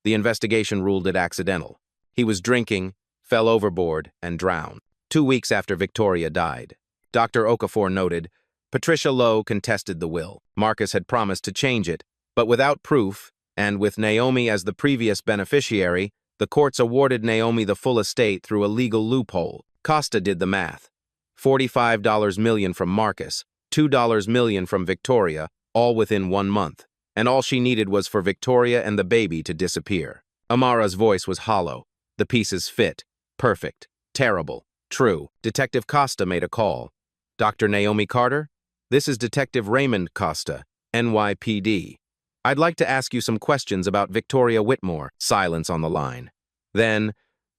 The investigation ruled it accidental. He was drinking, fell overboard, and drowned. 2 weeks after Victoria died, Dr. Okafor noted, Patricia Lowe contested the will. Marcus had promised to change it, but without proof, and with Naomi as the previous beneficiary, the courts awarded Naomi the full estate through a legal loophole. Costa did the math. $45 million from Marcus, $2 million from Victoria, all within 1 month. And all she needed was for Victoria and the baby to disappear. Amara's voice was hollow. The pieces fit. Perfect. Terrible. True. Detective Costa made a call. Dr. Naomi Carter? This is Detective Raymond Costa, NYPD. I'd like to ask you some questions about Victoria Whitmore. Silence on the line. Then,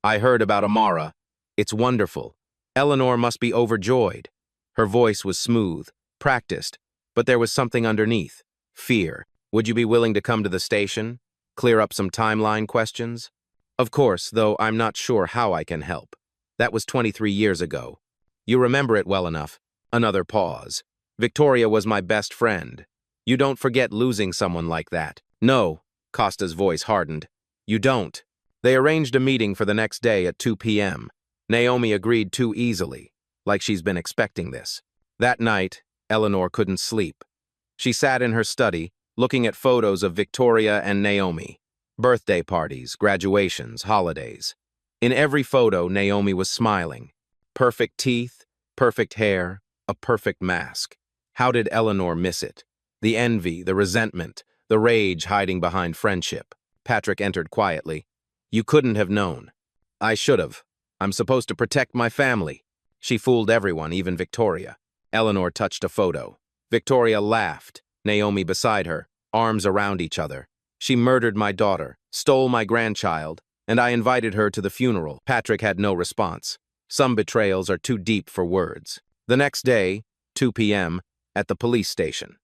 I heard about Amara. It's wonderful. Eleanor must be overjoyed. Her voice was smooth, practiced, but there was something underneath. Fear. Would you be willing to come to the station? Clear up some timeline questions? Of course, though I'm not sure how I can help. That was 23 years ago. You remember it well enough. Another pause. Victoria was my best friend. You don't forget losing someone like that. No, Costa's voice hardened. You don't. They arranged a meeting for the next day at 2 p.m. Naomi agreed too easily, like she's been expecting this. That night, Eleanor couldn't sleep. She sat in her study, looking at photos of Victoria and Naomi. Birthday parties, graduations, holidays. In every photo, Naomi was smiling. Perfect teeth, perfect hair, a perfect mask. How did Eleanor miss it? The envy, the resentment, the rage hiding behind friendship. Patrick entered quietly. You couldn't have known. I should have. I'm supposed to protect my family. She fooled everyone, even Victoria. Eleanor touched a photo. Victoria laughed, Naomi beside her, arms around each other. She murdered my daughter, stole my grandchild, and I invited her to the funeral. Patrick had no response. Some betrayals are too deep for words. The next day, 2 p.m., at the police station.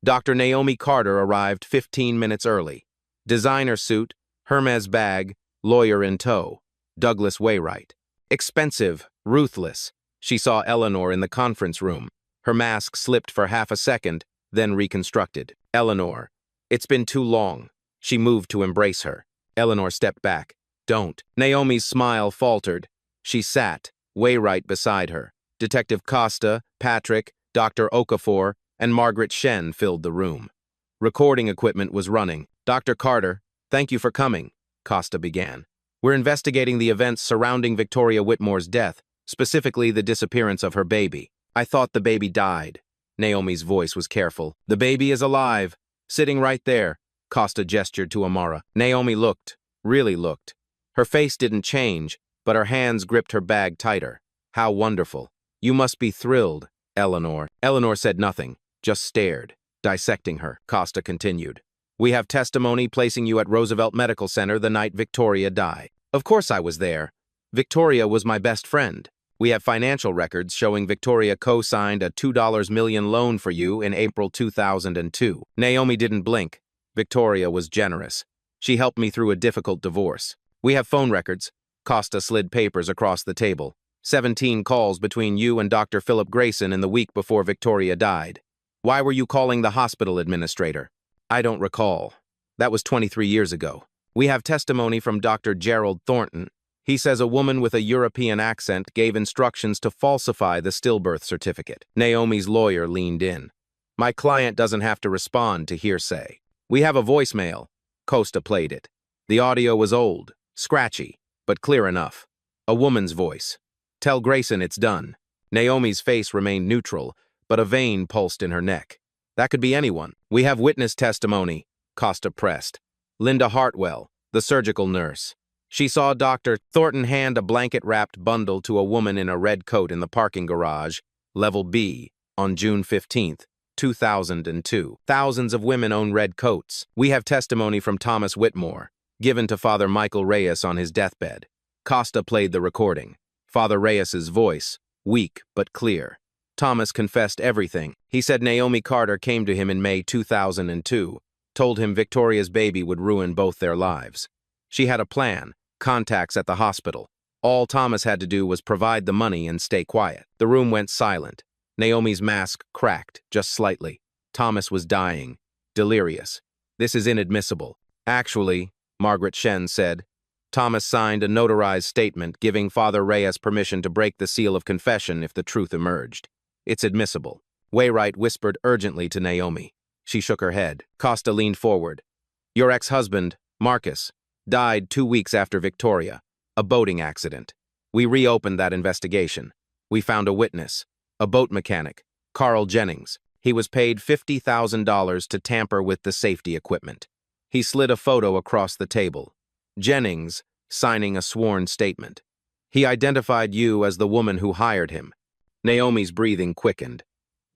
Dr. Naomi Carter arrived 15 minutes early. Designer suit, Hermes bag, lawyer in tow. Douglas Wainwright. Expensive, ruthless. She saw Eleanor in the conference room. Her mask slipped for half a second, then reconstructed. Eleanor. It's been too long. She moved to embrace her. Eleanor stepped back. Don't. Naomi's smile faltered. She sat, Wainwright beside her. Detective Costa, Patrick, Dr. Okafor, and Margaret Shen filled the room. Recording equipment was running. Dr. Carter, thank you for coming, Costa began. We're investigating the events surrounding Victoria Whitmore's death, specifically the disappearance of her baby. I thought the baby died. Naomi's voice was careful. The baby is alive, sitting right there. Costa gestured to Amara. Naomi looked, really looked. Her face didn't change, but her hands gripped her bag tighter. How wonderful. You must be thrilled, Eleanor. Eleanor said nothing, just stared, dissecting her. Costa continued. We have testimony placing you at Roosevelt Medical Center the night Victoria died. Of course I was there. Victoria was my best friend. We have financial records showing Victoria co-signed a $2 million loan for you in April 2002. Naomi didn't blink. Victoria was generous. She helped me through a difficult divorce. We have phone records. Costa slid papers across the table. 17 calls between you and Dr. Philip Grayson in the week before Victoria died. Why were you calling the hospital administrator? I don't recall. That was 23 years ago. We have testimony from Dr. Gerald Thornton. He says a woman with a European accent gave instructions to falsify the stillbirth certificate. Naomi's lawyer leaned in. My client doesn't have to respond to hearsay. We have a voicemail. Costa played it. The audio was old, scratchy, but clear enough. A woman's voice. Tell Grayson it's done. Naomi's face remained neutral, but a vein pulsed in her neck. That could be anyone. We have witness testimony, Costa pressed. Linda Hartwell, the surgical nurse. She saw Dr. Thornton hand a blanket-wrapped bundle to a woman in a red coat in the parking garage, level B, on June 15, 2002. Thousands of women own red coats. We have testimony from Thomas Whitmore, given to Father Michael Reyes on his deathbed. Costa played the recording. Father Reyes's voice, weak but clear. Thomas confessed everything. He said Naomi Carter came to him in May 2002, told him Victoria's baby would ruin both their lives. She had a plan, contacts at the hospital. All Thomas had to do was provide the money and stay quiet. The room went silent. Naomi's mask cracked, just slightly. Thomas was dying, delirious. This is inadmissible. Actually, Margaret Shen said. Thomas signed a notarized statement giving Father Reyes permission to break the seal of confession if the truth emerged. It's admissible. Wainwright whispered urgently to Naomi. She shook her head. Costa leaned forward. Your ex-husband, Marcus, died 2 weeks after Victoria, a boating accident. We reopened that investigation. We found a witness, a boat mechanic, Carl Jennings. He was paid $50,000 to tamper with the safety equipment. He slid a photo across the table. Jennings, signing a sworn statement. He identified you as the woman who hired him. Naomi's breathing quickened.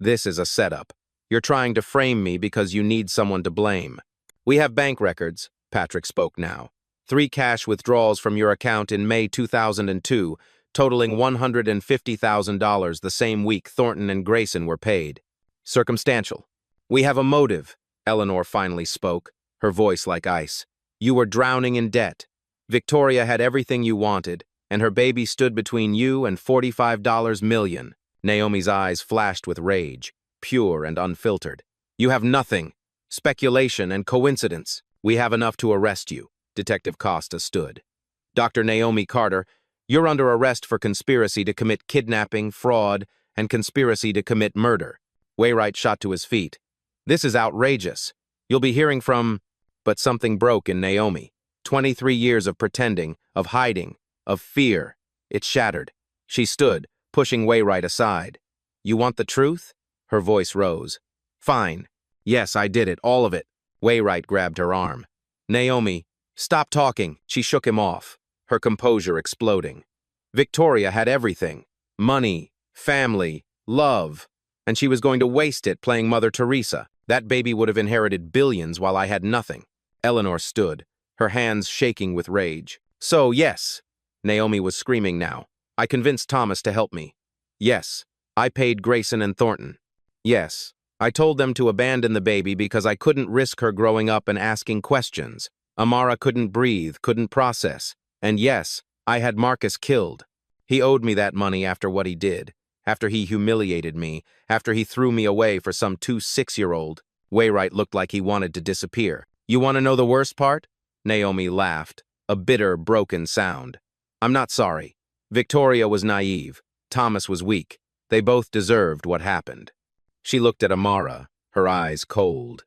This is a setup. You're trying to frame me because you need someone to blame. We have bank records, Patrick spoke now. 3 cash withdrawals from your account in May 2002, totaling $150,000 the same week Thornton and Grayson were paid. Circumstantial. We have a motive, Eleanor finally spoke, her voice like ice. You were drowning in debt. Victoria had everything you wanted, and her baby stood between you and $45 million. Naomi's eyes flashed with rage, pure and unfiltered. You have nothing. Speculation and coincidence. We have enough to arrest you. Detective Costa stood. Dr. Naomi Carter, you're under arrest for conspiracy to commit kidnapping, fraud, and conspiracy to commit murder. Wainwright shot to his feet. This is outrageous. You'll be hearing from... But something broke in Naomi. 23 years of pretending, of hiding, of fear. It shattered. She stood, pushing Wainwright aside. You want the truth? Her voice rose. Fine. Yes, I did it, all of it. Wainwright grabbed her arm. Naomi, stop talking. She shook him off, her composure exploding. Victoria had everything. Money, family, love. And she was going to waste it playing Mother Teresa. That baby would have inherited billions while I had nothing. Eleanor stood, her hands shaking with rage. So, yes. Naomi was screaming now. I convinced Thomas to help me. Yes. I paid Grayson and Thornton. Yes. I told them to abandon the baby because I couldn't risk her growing up and asking questions. Amara couldn't breathe, couldn't process. And yes, I had Marcus killed. He owed me that money after what he did, after he humiliated me, after he threw me away for some 6-year-old. Wainwright looked like he wanted to disappear. You want to know the worst part? Naomi laughed, a bitter, broken sound. I'm not sorry. Victoria was naive. Thomas was weak. They both deserved what happened. She looked at Amara, her eyes cold.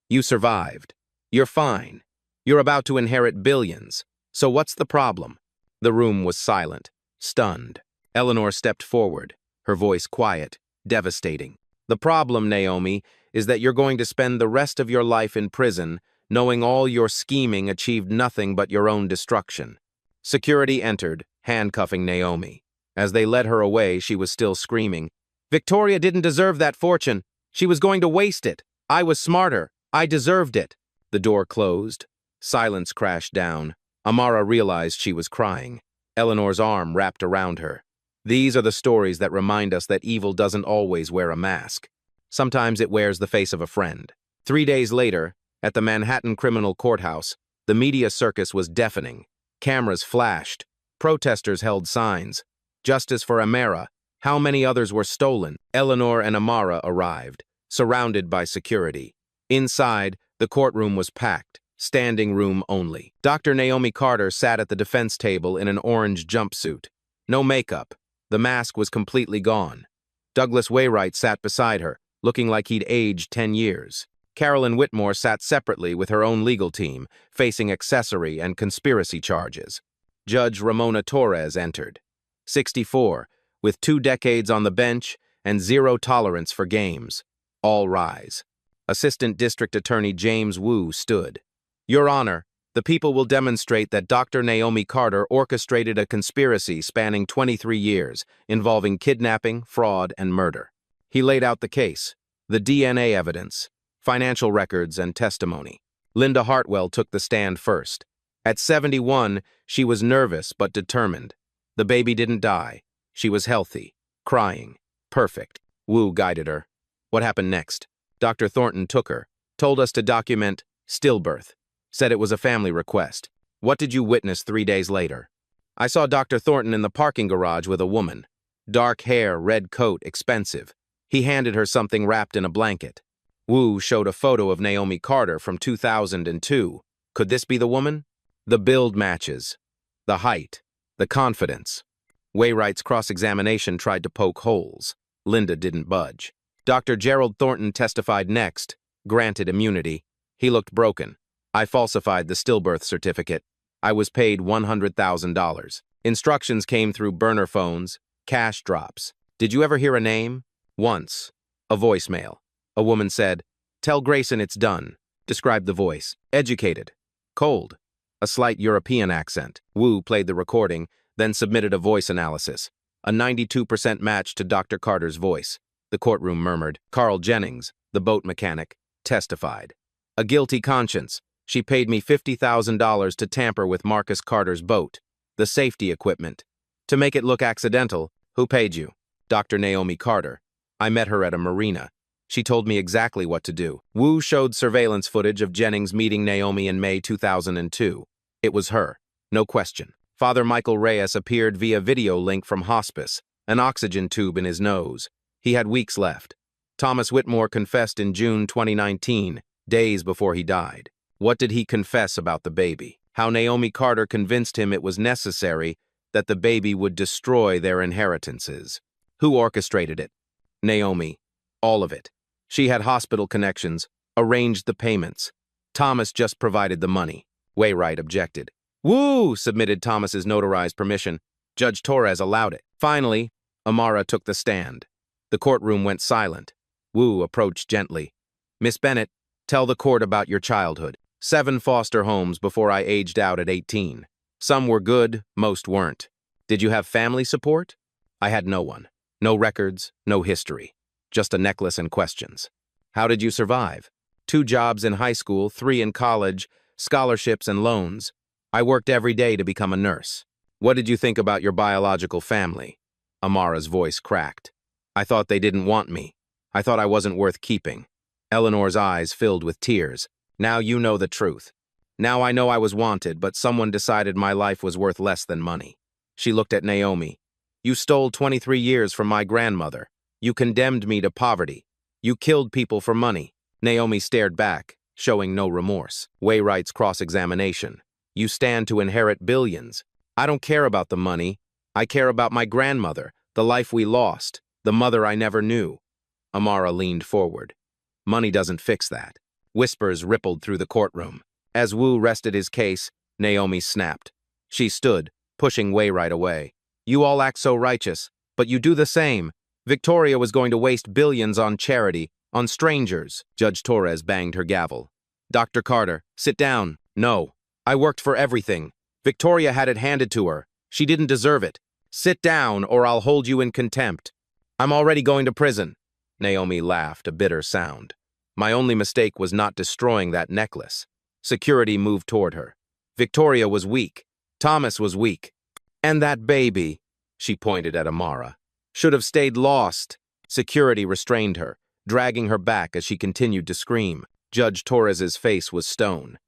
You survived. You're fine. You're about to inherit billions. So what's the problem? The room was silent, stunned. Eleanor stepped forward, her voice quiet, devastating. The problem, Naomi, is that you're going to spend the rest of your life in prison knowing all your scheming achieved nothing but your own destruction. Security entered, handcuffing Naomi. As they led her away, she was still screaming. Victoria didn't deserve that fortune. She was going to waste it. I was smarter. I deserved it. The door closed. Silence crashed down. Amara realized she was crying. Eleanor's arm wrapped around her. These are the stories that remind us that evil doesn't always wear a mask. Sometimes it wears the face of a friend. 3 days later, at the Manhattan Criminal Courthouse, the media circus was deafening. Cameras flashed. Protesters held signs. Justice for Amara. How many others were stolen? Eleanor and Amara arrived, surrounded by security. Inside, the courtroom was packed, standing room only. Dr. Naomi Carter sat at the defense table in an orange jumpsuit. No makeup. The mask was completely gone. Douglas Wainwright sat beside her, looking like he'd aged 10 years. Carolyn Whitmore sat separately with her own legal team, facing accessory and conspiracy charges. Judge Ramona Torres entered. 64, with 2 decades on the bench and 0 tolerance for games. All rise. Assistant District Attorney James Wu stood. Your Honor, the people will demonstrate that Dr. Naomi Carter orchestrated a conspiracy spanning 23 years, involving kidnapping, fraud, and murder. He laid out the case, the DNA evidence, financial records, and testimony. Linda Hartwell took the stand first. At 71, she was nervous but determined. The baby didn't die. She was healthy, crying, perfect. Wu guided her. What happened next? Dr. Thornton took her, told us to document stillbirth, said it was a family request. What did you witness 3 days later? I saw Dr. Thornton in the parking garage with a woman. Dark hair, red coat, expensive. He handed her something wrapped in a blanket. Wu showed a photo of Naomi Carter from 2002. Could this be the woman? The build matches. The height. The confidence. Wainwright's cross-examination tried to poke holes. Linda didn't budge. Dr. Gerald Thornton testified next, granted immunity. He looked broken. I falsified the stillbirth certificate. I was paid $100,000. Instructions came through burner phones, cash drops. Did you ever hear a name? Once. A voicemail. A woman said, "Tell Grayson it's done." Described the voice. Educated. Cold. A slight European accent. Wu played the recording, then submitted a voice analysis. A 92% match to Dr. Carter's voice. The courtroom murmured. Carl Jennings, the boat mechanic, testified. A guilty conscience. She paid me $50,000 to tamper with Marcus Carter's boat, the safety equipment. To make it look accidental, who paid you? Dr. Naomi Carter. I met her at a marina. She told me exactly what to do. Wu showed surveillance footage of Jennings meeting Naomi in May 2002. It was her, no question. Father Michael Reyes appeared via video link from hospice, an oxygen tube in his nose. He had weeks left. Thomas Whitmore confessed in June 2019, days before he died. What did he confess about the baby? How Naomi Carter convinced him it was necessary that the baby would destroy their inheritances. Who orchestrated it? Naomi. All of it. She had hospital connections, arranged the payments. Thomas just provided the money. Wainwright objected. Woo! Submitted Thomas's notarized permission. Judge Torres allowed it. Finally, Amara took the stand. The courtroom went silent. Wu approached gently. Miss Bennett, tell the court about your childhood. 7 foster homes before I aged out at 18. Some were good, most weren't. Did you have family support? I had no one. No records, no history. Just a necklace and questions. How did you survive? 2 jobs in high school, 3 in college, scholarships and loans. I worked every day to become a nurse. What did you think about your biological family? Amara's voice cracked. I thought they didn't want me. I thought I wasn't worth keeping. Eleanor's eyes filled with tears. Now you know the truth. Now I know I was wanted, but someone decided my life was worth less than money. She looked at Naomi. You stole 23 years from my grandmother. You condemned me to poverty. You killed people for money. Naomi stared back, showing no remorse. Wainwright's cross-examination. You stand to inherit billions. I don't care about the money. I care about my grandmother, the life we lost, the mother I never knew. Amara leaned forward. Money doesn't fix that. Whispers rippled through the courtroom. As Wu rested his case, Naomi snapped. She stood, pushing Wainwright away. You all act so righteous, but you do the same. Victoria was going to waste billions on charity, on strangers. Judge Torres banged her gavel. Dr. Carter, sit down. No. I worked for everything. Victoria had it handed to her. She didn't deserve it. Sit down, or I'll hold you in contempt. I'm already going to prison. Naomi laughed, a bitter sound. My only mistake was not destroying that necklace. Security moved toward her. Victoria was weak. Thomas was weak. And that baby. She pointed at Amara. Should have stayed lost. Security restrained her, dragging her back as she continued to scream. Judge Torres's face was stone.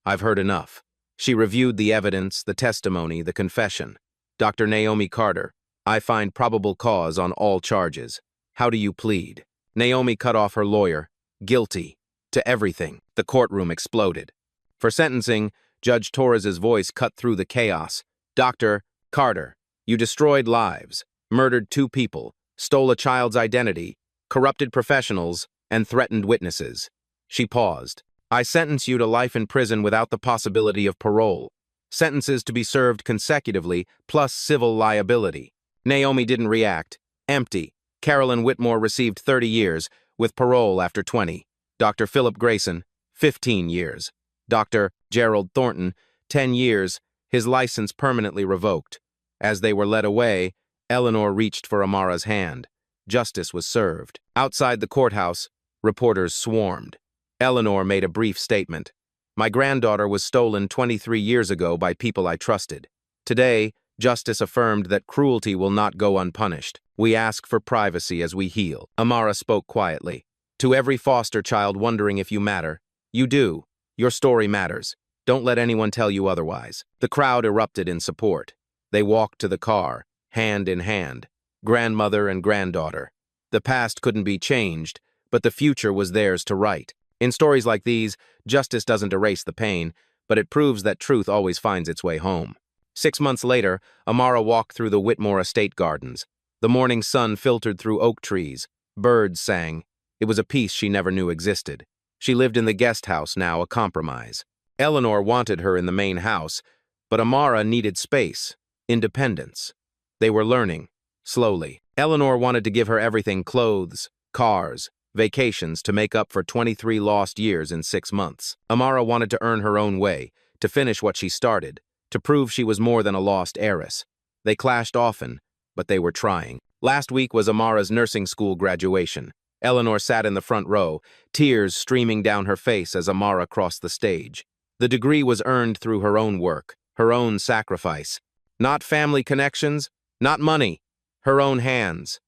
I've heard enough. She reviewed the evidence, the testimony, the confession. Dr. Naomi Carter, I find probable cause on all charges. How do you plead? Naomi cut off her lawyer. Guilty. To everything. The courtroom exploded. For sentencing, Judge Torres's voice cut through the chaos. Dr. Carter, you destroyed lives, murdered 2 people, stole a child's identity, corrupted professionals, and threatened witnesses. She paused. I sentence you to life in prison without the possibility of parole. Sentences to be served consecutively, plus civil liability. Naomi didn't react. Empty. Carolyn Whitmore received 30 years, with parole after 20. Dr. Philip Grayson, 15 years. Dr. Gerald Thornton, 10 years, his license permanently revoked. As they were led away, Eleanor reached for Amara's hand. Justice was served. Outside the courthouse, reporters swarmed. Eleanor made a brief statement. My granddaughter was stolen 23 years ago by people I trusted. Today, justice affirmed that cruelty will not go unpunished. We ask for privacy as we heal. Amara spoke quietly. To every foster child wondering if you matter, you do. Your story matters. Don't let anyone tell you otherwise. The crowd erupted in support. They walked to the car, hand in hand, grandmother and granddaughter. The past couldn't be changed, but the future was theirs to write. In stories like these, justice doesn't erase the pain, but it proves that truth always finds its way home. 6 months later, Amara walked through the Whitmore estate gardens. The morning sun filtered through oak trees. Birds sang. It was a peace she never knew existed. She lived in the guest house now, a compromise. Eleanor wanted her in the main house, but Amara needed space, independence. They were learning, slowly. Eleanor wanted to give her everything: clothes, cars, vacations, to make up for 23 lost years in 6 months. Amara wanted to earn her own way, to finish what she started, to prove she was more than a lost heiress. They clashed often, but they were trying. Last week was Amara's nursing school graduation. Eleanor sat in the front row, tears streaming down her face as Amara crossed the stage. The degree was earned through her own work, her own sacrifice. Not family connections, not money, her own hands.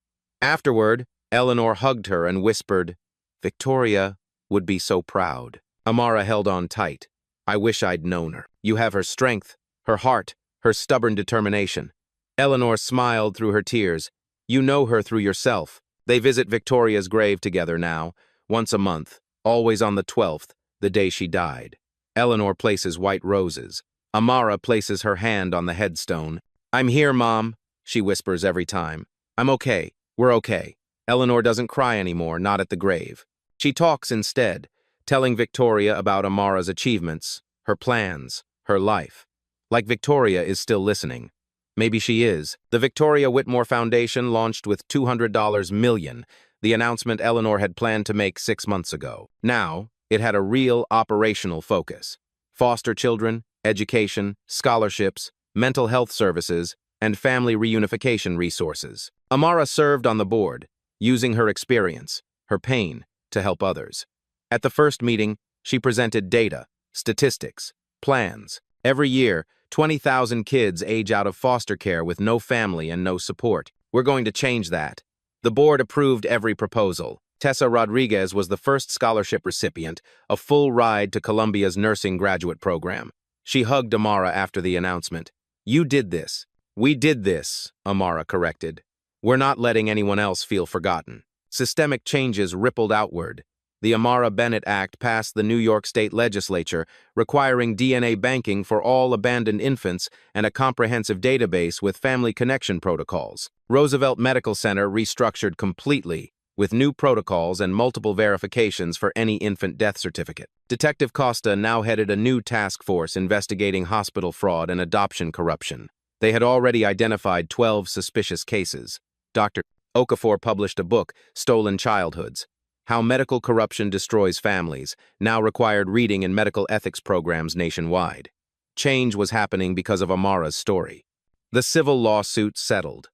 Afterward, Eleanor hugged her and whispered, Victoria would be so proud. Amara held on tight. I wish I'd known her. You have her strength, her heart, her stubborn determination. Eleanor smiled through her tears. You know her through yourself. They visit Victoria's grave together now, once a month, always on the 12th, the day she died. Eleanor places white roses. Amara places her hand on the headstone. I'm here, Mom, she whispers every time. I'm okay. We're okay. Eleanor doesn't cry anymore, not at the grave. She talks instead, telling Victoria about Amara's achievements, her plans, her life. Like Victoria is still listening. Maybe she is. The Victoria Whitmore Foundation launched with $200 million, the announcement Eleanor had planned to make 6 months ago. Now, it had a real operational focus. Foster children, education, scholarships, mental health services, and family reunification resources. Amara served on the board, using her experience, her pain, to help others. At the first meeting, she presented data, statistics, plans. Every year, 20,000 kids age out of foster care with no family and no support. We're going to change that. The board approved every proposal. Tessa Rodriguez was the first scholarship recipient, a full ride to Columbia's nursing graduate program. She hugged Amara after the announcement. You did this. We did this, Amara corrected. We're not letting anyone else feel forgotten. Systemic changes rippled outward. The Amara Bennett Act passed the New York State Legislature, requiring DNA banking for all abandoned infants and a comprehensive database with family connection protocols. Roosevelt Medical Center restructured completely, with new protocols and multiple verifications for any infant death certificate. Detective Costa now headed a new task force investigating hospital fraud and adoption corruption. They had already identified 12 suspicious cases. Dr. Okafor published a book, Stolen Childhoods. How Medical Corruption Destroys Families, now required reading in medical ethics programs nationwide. Change was happening because of Amara's story. The civil lawsuit settled.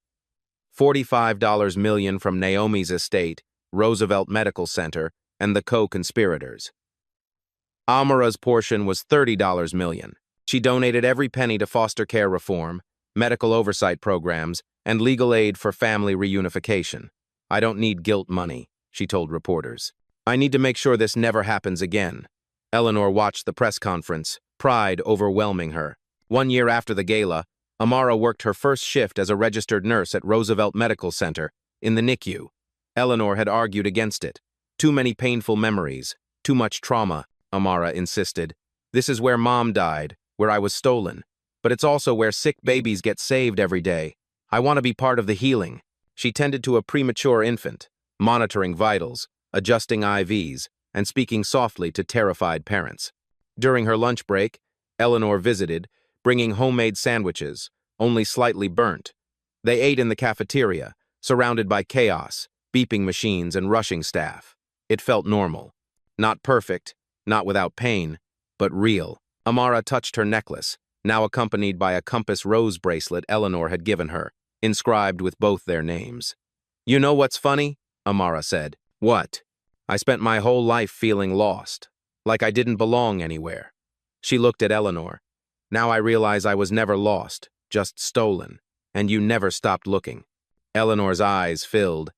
$45 million from Naomi's estate, Roosevelt Medical Center, and the co-conspirators. Amara's portion was $30 million. She donated every penny to foster care reform, medical oversight programs, and legal aid for family reunification. I don't need guilt money, she told reporters. I need to make sure this never happens again. Eleanor watched the press conference, pride overwhelming her. 1 year after the gala, Amara worked her first shift as a registered nurse at Roosevelt Medical Center in the NICU. Eleanor had argued against it. Too many painful memories, too much trauma, Amara insisted. This is where Mom died, where I was stolen. But it's also where sick babies get saved every day. I want to be part of the healing. She tended to a premature infant, monitoring vitals, adjusting IVs, and speaking softly to terrified parents. During her lunch break, Eleanor visited, bringing homemade sandwiches, only slightly burnt. They ate in the cafeteria, surrounded by chaos, beeping machines and rushing staff. It felt normal. Not perfect, not without pain, but real. Amara touched her necklace, now accompanied by a compass rose bracelet Eleanor had given her, inscribed with both their names. You know what's funny? Amara said. What? I spent my whole life feeling lost, like I didn't belong anywhere. She looked at Eleanor. Now I realize I was never lost, just stolen, and you never stopped looking. Eleanor's eyes filled.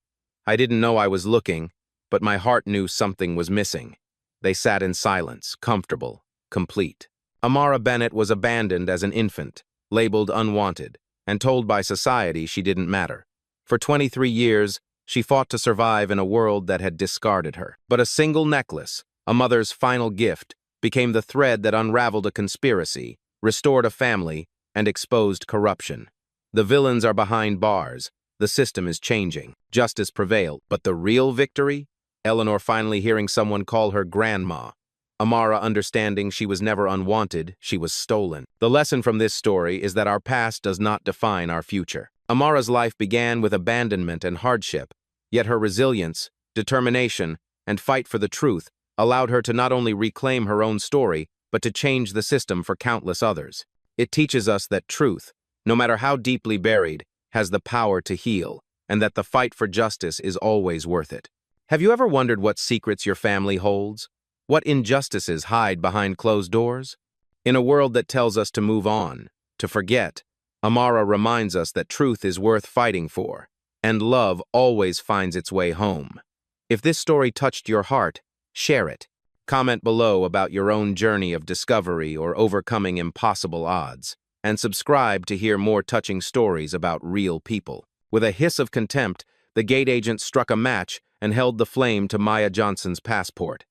I didn't know I was looking, but my heart knew something was missing. They sat in silence, comfortable, complete. Amara Bennett was abandoned as an infant, labeled unwanted, and told by society she didn't matter. For 23 years, she fought to survive in a world that had discarded her. But a single necklace, a mother's final gift, became the thread that unraveled a conspiracy, restored a family, and exposed corruption. The villains are behind bars. The system is changing. Justice prevailed. But the real victory? Eleanor finally hearing someone call her grandma. Amara understanding she was never unwanted, she was stolen. The lesson from this story is that our past does not define our future. Amara's life began with abandonment and hardship, yet her resilience, determination, and fight for the truth allowed her to not only reclaim her own story, but to change the system for countless others. It teaches us that truth, no matter how deeply buried, has the power to heal, and that the fight for justice is always worth it. Have you ever wondered what secrets your family holds? What injustices hide behind closed doors? In a world that tells us to move on, to forget, Amara reminds us that truth is worth fighting for, and love always finds its way home. If this story touched your heart, share it. Comment below about your own journey of discovery or overcoming impossible odds, and subscribe to hear more touching stories about real people. With a hiss of contempt, the gate agent struck a match and held the flame to Maya Johnson's passport.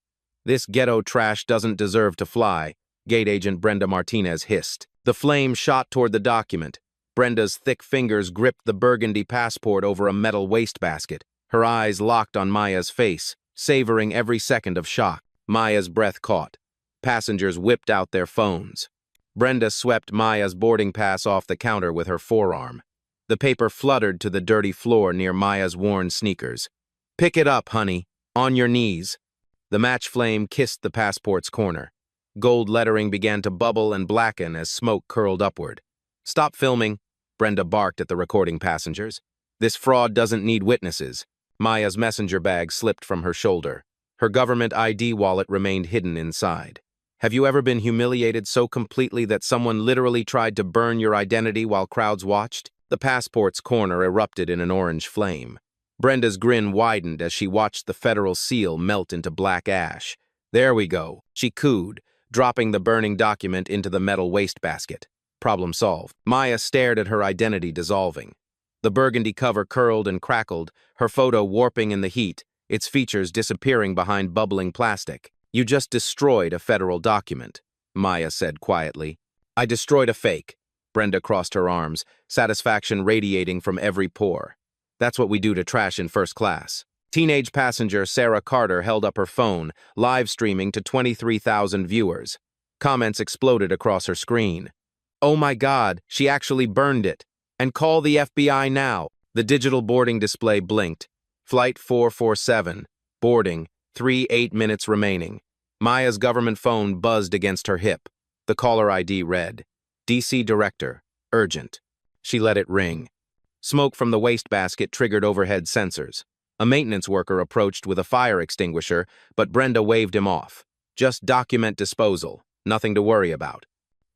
This ghetto trash doesn't deserve to fly, gate agent Brenda Martinez hissed. The flame shot toward the document. Brenda's thick fingers gripped the burgundy passport over a metal wastebasket, her eyes locked on Maya's face, savoring every second of shock. Maya's breath caught. Passengers whipped out their phones. Brenda swept Maya's boarding pass off the counter with her forearm. The paper fluttered to the dirty floor near Maya's worn sneakers. Pick it up, honey. On your knees. The match flame kissed the passport's corner. Gold lettering began to bubble and blacken as smoke curled upward. Stop filming, Brenda barked at the recording passengers. This fraud doesn't need witnesses. Maya's messenger bag slipped from her shoulder. Her government ID wallet remained hidden inside. Have you ever been humiliated so completely that someone literally tried to burn your identity while crowds watched? The passport's corner erupted in an orange flame. Brenda's grin widened as she watched the federal seal melt into black ash. There we go, she cooed, dropping the burning document into the metal wastebasket. Problem solved. Maya stared at her identity dissolving. The burgundy cover curled and crackled, her photo warping in the heat, its features disappearing behind bubbling plastic. You just destroyed a federal document, Maya said quietly. I destroyed a fake. Brenda crossed her arms, satisfaction radiating from every pore. That's what we do to trash in first class. Teenage passenger Sarah Carter held up her phone, live streaming to 23,000 viewers. Comments exploded across her screen. Oh my God, she actually burned it. And call the FBI now. The digital boarding display blinked. Flight 447. Boarding. 8 minutes remaining. Maya's government phone buzzed against her hip. The caller ID read, DC Director, urgent. She let it ring. Smoke from the wastebasket triggered overhead sensors. A maintenance worker approached with a fire extinguisher, but Brenda waved him off. Just document disposal, nothing to worry about.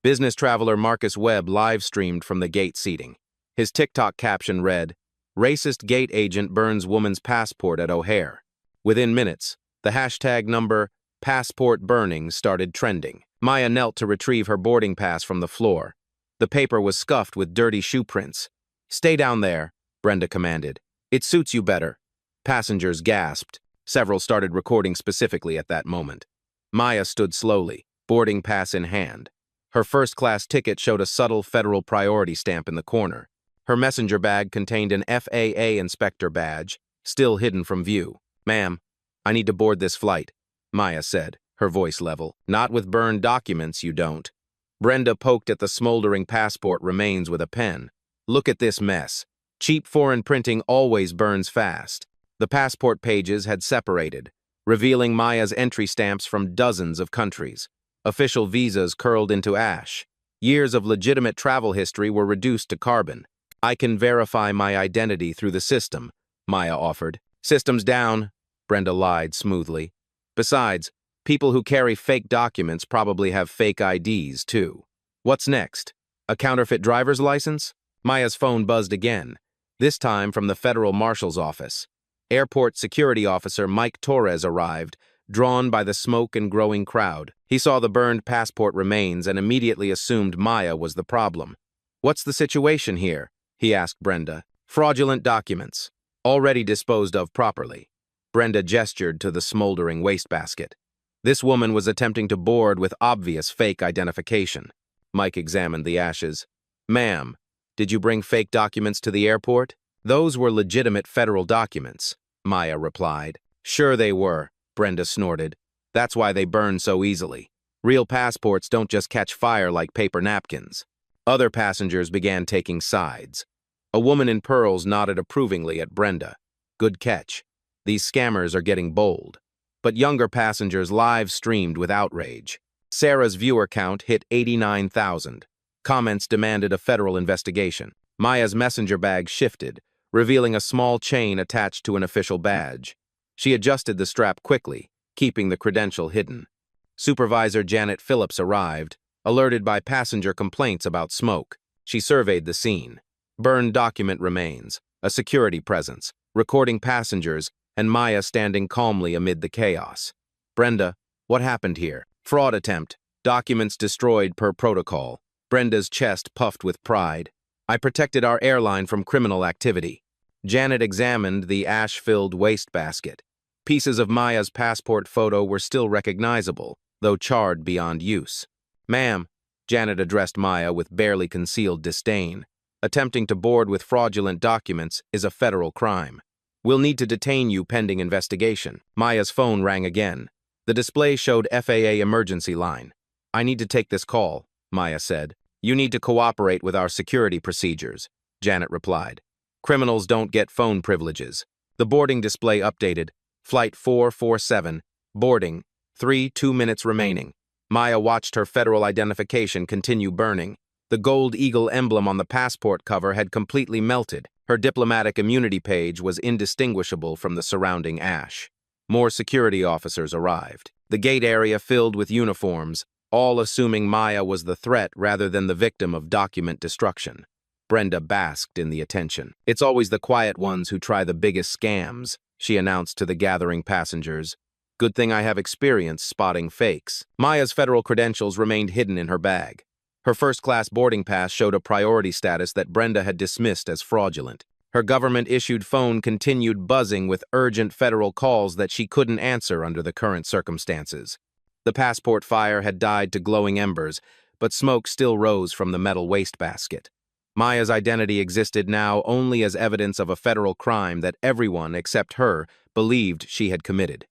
Business traveler Marcus Webb live-streamed from the gate seating. His TikTok caption read, "Racist gate agent burns woman's passport at O'Hare." Within minutes, the hashtag number passport burning started trending. Maya knelt to retrieve her boarding pass from the floor. The paper was scuffed with dirty shoe prints. "Stay down there," Brenda commanded. "It suits you better." Passengers gasped. Several started recording specifically at that moment. Maya stood slowly, boarding pass in hand. Her first-class ticket showed a subtle federal priority stamp in the corner. Her messenger bag contained an FAA inspector badge, still hidden from view. "Ma'am, I need to board this flight," Maya said, her voice level. "Not with burned documents, you don't." Brenda poked at the smoldering passport remains with a pen. "Look at this mess. Cheap foreign printing always burns fast." The passport pages had separated, revealing Maya's entry stamps from dozens of countries. Official visas curled into ash. Years of legitimate travel history were reduced to carbon. "I can verify my identity through the system," Maya offered. "System's down," Brenda lied smoothly. "Besides, people who carry fake documents probably have fake IDs, too." "What's next? A counterfeit driver's license?" Maya's phone buzzed again, this time from the federal marshal's office. Airport security officer Mike Torres arrived, drawn by the smoke and growing crowd. He saw the burned passport remains and immediately assumed Maya was the problem. "What's the situation here?" he asked Brenda. "Fraudulent documents, already disposed of properly." Brenda gestured to the smoldering wastebasket. This woman was attempting to board with obvious fake identification. Mike examined the ashes. "Ma'am, did you bring fake documents to the airport?" "Those were legitimate federal documents," Maya replied. "Sure they were," Brenda snorted. "That's why they burn so easily. Real passports don't just catch fire like paper napkins." Other passengers began taking sides. A woman in pearls nodded approvingly at Brenda. "Good catch. These scammers are getting bold." But younger passengers live-streamed with outrage. Sarah's viewer count hit 89,000. Comments demanded a federal investigation. Maya's messenger bag shifted, revealing a small chain attached to an official badge. She adjusted the strap quickly, keeping the credential hidden. Supervisor Janet Phillips arrived, alerted by passenger complaints about smoke. She surveyed the scene. Burned document remains, a security presence, recording passengers, and Maya standing calmly amid the chaos. "Brenda, what happened here?" "Fraud attempt. Documents destroyed per protocol." Brenda's chest puffed with pride. "I protected our airline from criminal activity." Janet examined the ash-filled wastebasket. Pieces of Maya's passport photo were still recognizable, though charred beyond use. "Ma'am," Janet addressed Maya with barely concealed disdain, "attempting to board with fraudulent documents is a federal crime. We'll need to detain you pending investigation." Maya's phone rang again. The display showed FAA emergency line. "I need to take this call," Maya said. "You need to cooperate with our security procedures," Janet replied. "Criminals don't get phone privileges." The boarding display updated. "Flight 447, boarding, 2 minutes remaining." Maya watched her federal identification continue burning. The gold eagle emblem on the passport cover had completely melted. Her diplomatic immunity page was indistinguishable from the surrounding ash. More security officers arrived. The gate area filled with uniforms, all assuming Maya was the threat rather than the victim of document destruction. Brenda basked in the attention. "It's always the quiet ones who try the biggest scams," she announced to the gathering passengers. "Good thing I have experience spotting fakes." Maya's federal credentials remained hidden in her bag. Her first-class boarding pass showed a priority status that Brenda had dismissed as fraudulent. Her government-issued phone continued buzzing with urgent federal calls that she couldn't answer under the current circumstances. The passport fire had died to glowing embers, but smoke still rose from the metal wastebasket. Maya's identity existed now only as evidence of a federal crime that everyone, except her, believed she had committed.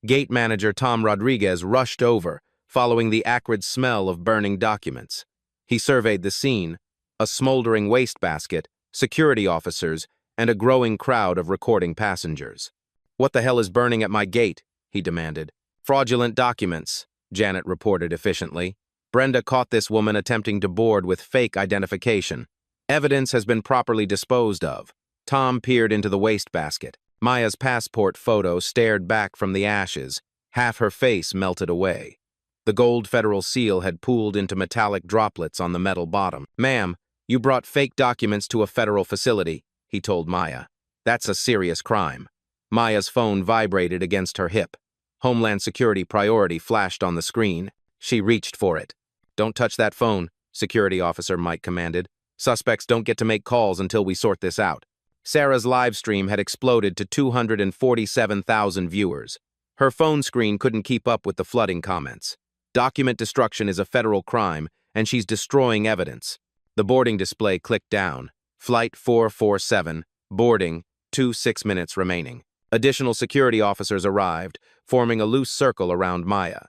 Gate manager Tom Rodriguez rushed over, following the acrid smell of burning documents. He surveyed the scene, a smoldering wastebasket, security officers, and a growing crowd of recording passengers. "What the hell is burning at my gate?" he demanded. "Fraudulent documents," Janet reported efficiently. Brenda caught this woman attempting to board with fake identification. "Evidence has been properly disposed of." Tom peered into the wastebasket. Maya's passport photo stared back from the ashes. Half her face melted away. The gold federal seal had pooled into metallic droplets on the metal bottom. "Ma'am, You brought fake documents to a federal facility, he told Maya. That's a serious crime. Maya's phone vibrated against her hip. Homeland Security priority flashed on the screen. She reached for it. Don't touch that phone, Security Officer Mike commanded. Suspects don't get to make calls until we sort this out. Sarah's live stream had exploded to 247,000 viewers. Her phone screen couldn't keep up with the flooding comments. Document destruction is a federal crime, and she's destroying evidence. The boarding display clicked down. Flight 447, boarding, 6 minutes remaining. Additional security officers arrived, forming a loose circle around Maya.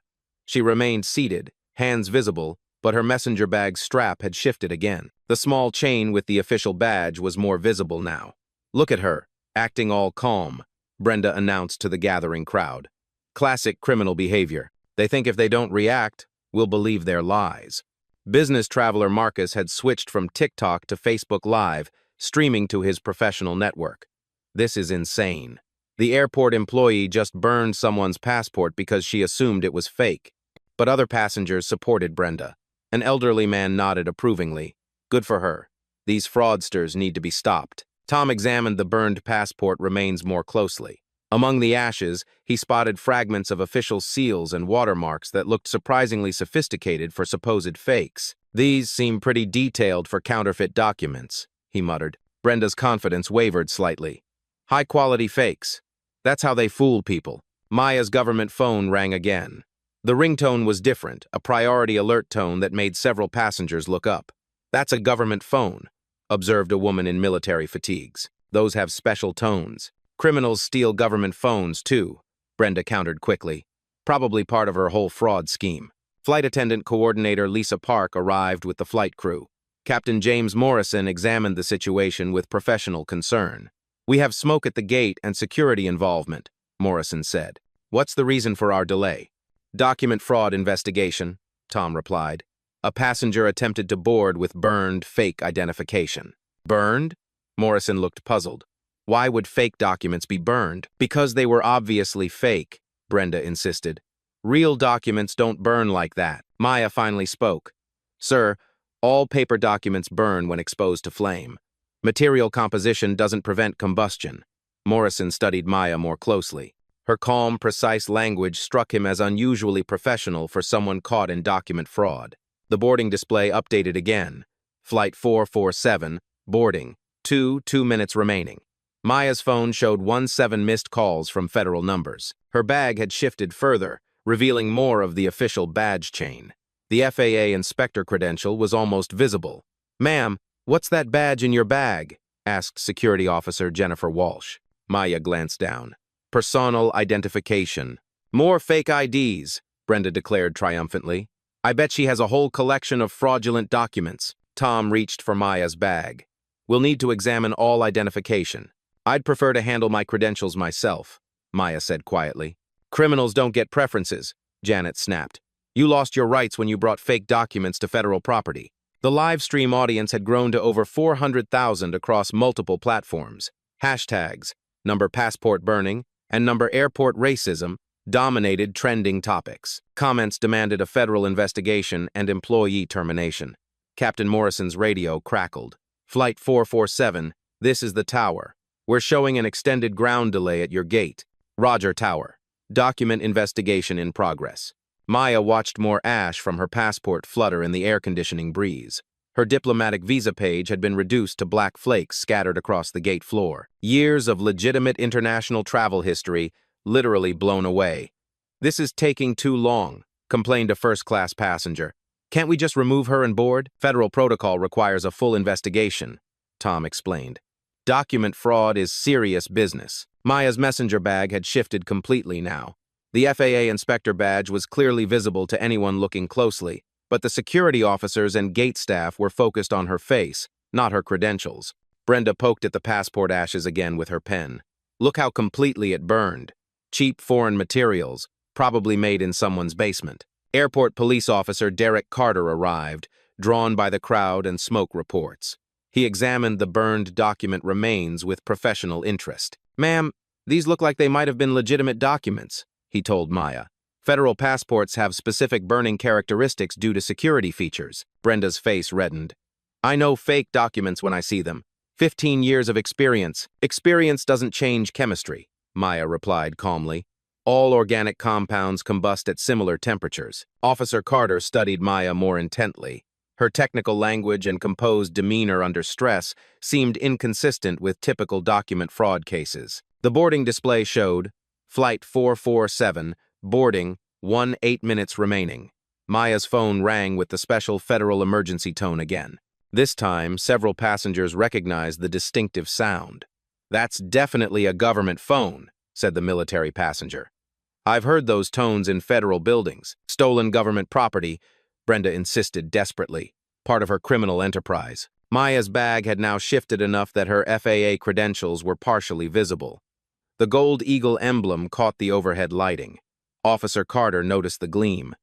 She remained seated, hands visible, but her messenger bag's strap had shifted again. The small chain with the official badge was more visible now. Look at her, acting all calm, Brenda announced to the gathering crowd. Classic criminal behavior. They think if they don't react, we'll believe their lies. Business traveler Marcus had switched from TikTok to Facebook Live, streaming to his professional network. This is insane. The airport employee just burned someone's passport because she assumed it was fake. But other passengers supported Brenda. An elderly man nodded approvingly. Good for her. These fraudsters need to be stopped. Tom examined the burned passport remains more closely. Among the ashes, he spotted fragments of official seals and watermarks that looked surprisingly sophisticated for supposed fakes. These seem pretty detailed for counterfeit documents, he muttered. Brenda's confidence wavered slightly. High-quality fakes. That's how they fool people. Maya's government phone rang again. The ringtone was different, a priority alert tone that made several passengers look up. That's a government phone, observed a woman in military fatigues. Those have special tones. Criminals steal government phones, too, Brenda countered quickly. Probably part of her whole fraud scheme. Flight attendant coordinator Lisa Park arrived with the flight crew. Captain James Morrison examined the situation with professional concern. We have smoke at the gate and security involvement, Morrison said. What's the reason for our delay? Document fraud investigation, Tom replied. A passenger attempted to board with burned fake identification. Burned? Morrison looked puzzled. Why would fake documents be burned? Because they were obviously fake, Brenda insisted. Real documents don't burn like that. Maya finally spoke. Sir, all paper documents burn when exposed to flame. Material composition doesn't prevent combustion. Morrison studied Maya more closely. Her calm, precise language struck him as unusually professional for someone caught in document fraud. The boarding display updated again. Flight 447, boarding, 2 minutes remaining. Maya's phone showed 17 missed calls from federal numbers. Her bag had shifted further, revealing more of the official badge chain. The FAA inspector credential was almost visible. Ma'am, what's that badge in your bag? Asked Security Officer Jennifer Walsh. Maya glanced down. Personal identification. More fake IDs, Brenda declared triumphantly. I bet she has a whole collection of fraudulent documents. Tom reached for Maya's bag. We'll need to examine all identification. I'd prefer to handle my credentials myself, Maya said quietly. Criminals don't get preferences, Janet snapped. You lost your rights when you brought fake documents to federal property. The live stream audience had grown to over 400,000 across multiple platforms. Hashtags, number passport burning, and number airport racism dominated trending topics. Comments demanded a federal investigation and employee termination. Captain Morrison's radio crackled. Flight 447, this is the tower. We're showing an extended ground delay at your gate. Roger, tower. Document investigation in progress. Maya watched more ash from her passport flutter in the air-conditioning breeze. Her diplomatic visa page had been reduced to black flakes scattered across the gate floor. Years of legitimate international travel history literally blown away. This is taking too long, complained a first-class passenger. Can't we just remove her and board? Federal protocol requires a full investigation, Tom explained. Document fraud is serious business. Maya's messenger bag had shifted completely now. The FAA inspector badge was clearly visible to anyone looking closely, but the security officers and gate staff were focused on her face, not her credentials. Brenda poked at the passport ashes again with her pen. Look how completely it burned. Cheap foreign materials, probably made in someone's basement. Airport police officer Derek Carter arrived, drawn by the crowd and smoke reports. He examined the burned document remains with professional interest. Ma'am, these look like they might have been legitimate documents, he told Maya. Federal passports have specific burning characteristics due to security features. Brenda's face reddened. I know fake documents when I see them. 15 years of experience. Experience doesn't change chemistry, Maya replied calmly. All organic compounds combust at similar temperatures. Officer Carter studied Maya more intently. Her technical language and composed demeanor under stress seemed inconsistent with typical document fraud cases. The boarding display showed, Flight 447, boarding, 8 minutes remaining. Maya's phone rang with the special federal emergency tone again. This time, several passengers recognized the distinctive sound. "That's definitely a government phone," said the military passenger. "I've heard those tones in federal buildings. Stolen government property," Brenda insisted desperately, part of her criminal enterprise. Maya's bag had now shifted enough that her FAA credentials were partially visible. The gold eagle emblem caught the overhead lighting. Officer Carter noticed the gleam.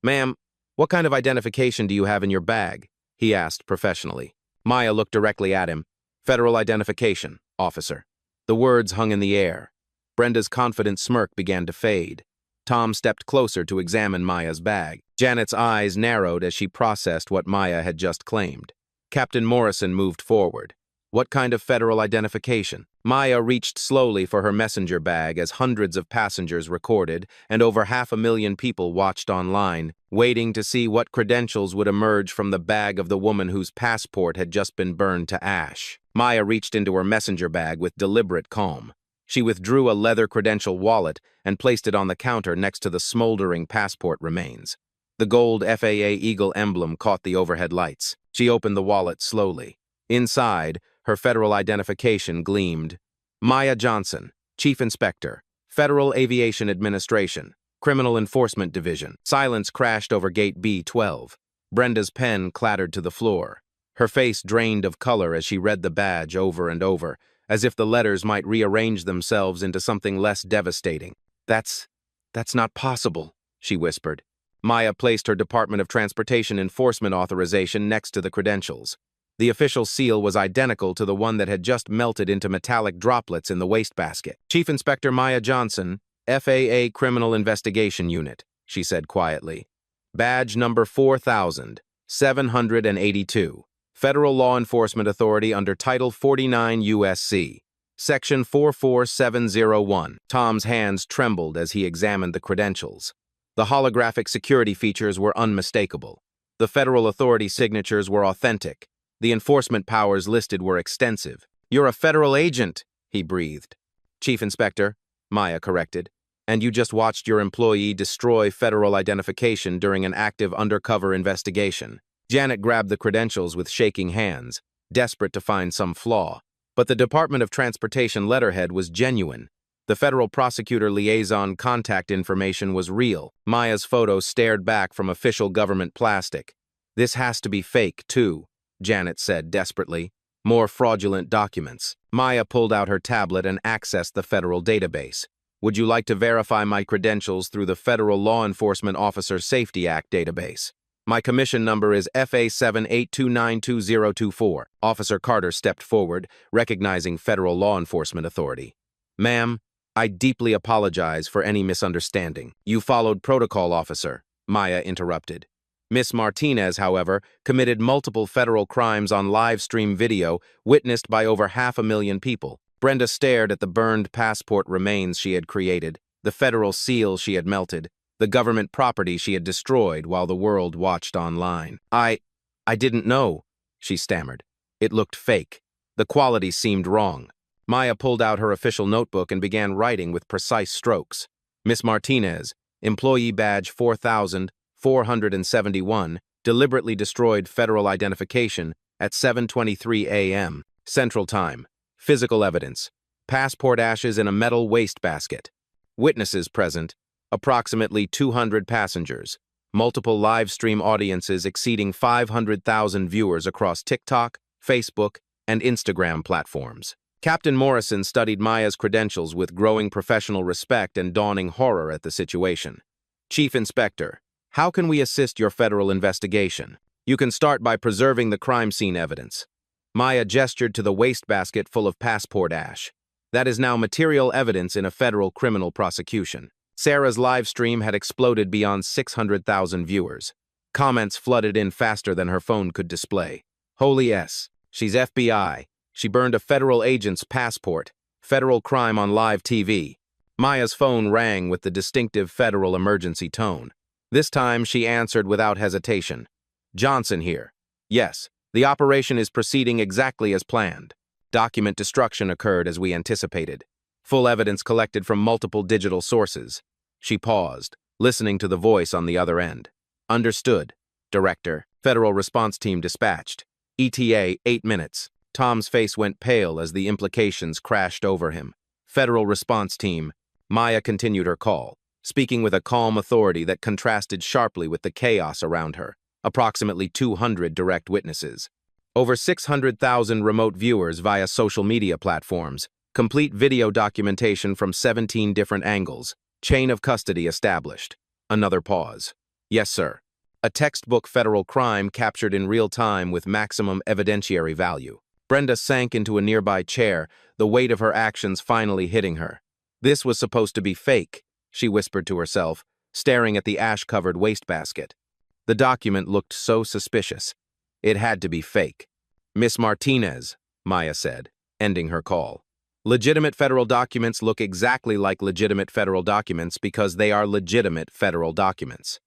"Ma'am, what kind of identification do you have in your bag?" he asked professionally. Maya looked directly at him. "Federal identification, officer." The words hung in the air. Brenda's confident smirk began to fade. Tom stepped closer to examine Maya's bag. Janet's eyes narrowed as she processed what Maya had just claimed. Captain Morrison moved forward. "What kind of federal identification?" Maya reached slowly for her messenger bag as hundreds of passengers recorded and over 500,000 people watched online, waiting to see what credentials would emerge from the bag of the woman whose passport had just been burned to ash. Maya reached into her messenger bag with deliberate calm. She withdrew a leather credential wallet and placed it on the counter next to the smoldering passport remains. The gold FAA Eagle emblem caught the overhead lights. She opened the wallet slowly. Inside, her federal identification gleamed. Maya Johnson, Chief Inspector, Federal Aviation Administration, Criminal Enforcement Division. Silence crashed over gate B12. Brenda's pen clattered to the floor. Her face drained of color as she read the badge over and over, as if the letters might rearrange themselves into something less devastating. That's not possible," she whispered. Maya placed her Department of Transportation enforcement authorization next to the credentials. The official seal was identical to the one that had just melted into metallic droplets in the wastebasket. "Chief Inspector Maya Johnson, FAA Criminal Investigation Unit," she said quietly. "Badge number 4782. Federal Law Enforcement Authority under Title 49 U.S.C. Section 44701. Tom's hands trembled as he examined the credentials. The holographic security features were unmistakable. The federal authority signatures were authentic. The enforcement powers listed were extensive. "You're a federal agent," he breathed. "Chief Inspector," Maya corrected. "And you just watched your employee destroy federal identification during an active undercover investigation." Janet grabbed the credentials with shaking hands, desperate to find some flaw. But the Department of Transportation letterhead was genuine. The federal prosecutor liaison contact information was real. Maya's photo stared back from official government plastic. "This has to be fake, too," Janet said desperately. "More fraudulent documents." Maya pulled out her tablet and accessed the federal database. "Would you like to verify my credentials through the Federal Law Enforcement Officer Safety Act database? My commission number is FA78292024. Officer Carter stepped forward, recognizing Federal Law Enforcement Authority. "Ma'am, I deeply apologize for any misunderstanding. You followed protocol, officer," Maya interrupted. Miss Martinez, however, committed multiple federal crimes on live stream video witnessed by over 500,000 people. Brenda stared at the burned passport remains she had created, the federal seal she had melted, the government property she had destroyed while the world watched online. I didn't know," she stammered. "It looked fake. The quality seemed wrong." Maya pulled out her official notebook and began writing with precise strokes. "Miss Martinez, employee badge 4471, deliberately destroyed federal identification at 7:23 a.m. Central Time. Physical evidence. Passport ashes in a metal wastebasket. Witnesses present. Approximately 200 passengers. Multiple live stream audiences exceeding 500,000 viewers across TikTok, Facebook, and Instagram platforms." Captain Morrison studied Maya's credentials with growing professional respect and dawning horror at the situation. "Chief Inspector, how can we assist your federal investigation? You can start by preserving the crime scene evidence." Maya gestured to the wastebasket full of passport ash. "That is now material evidence in a federal criminal prosecution." Sarah's live stream had exploded beyond 600,000 viewers. Comments flooded in faster than her phone could display. Holy S. She's FBI. She burned a federal agent's passport. Federal crime on live TV. Maya's phone rang with the distinctive federal emergency tone. This time, she answered without hesitation. Johnson here. Yes, the operation is proceeding exactly as planned. Document destruction occurred as we anticipated. Full evidence collected from multiple digital sources. She paused, listening to the voice on the other end. Understood, Director. Federal response team dispatched. ETA, 8 minutes. Tom's face went pale as the implications crashed over him. Federal response team. Maya continued her call, speaking with a calm authority that contrasted sharply with the chaos around her. Approximately 200 direct witnesses. Over 600,000 remote viewers via social media platforms. Complete video documentation from 17 different angles. Chain of custody established. Another pause. Yes, sir. A textbook federal crime captured in real time with maximum evidentiary value. Brenda sank into a nearby chair, the weight of her actions finally hitting her. This was supposed to be fake, she whispered to herself, staring at the ash-covered wastebasket. The document looked so suspicious. It had to be fake. Miss Martinez, Maya said, ending her call. Legitimate federal documents look exactly like legitimate federal documents because they are legitimate federal documents.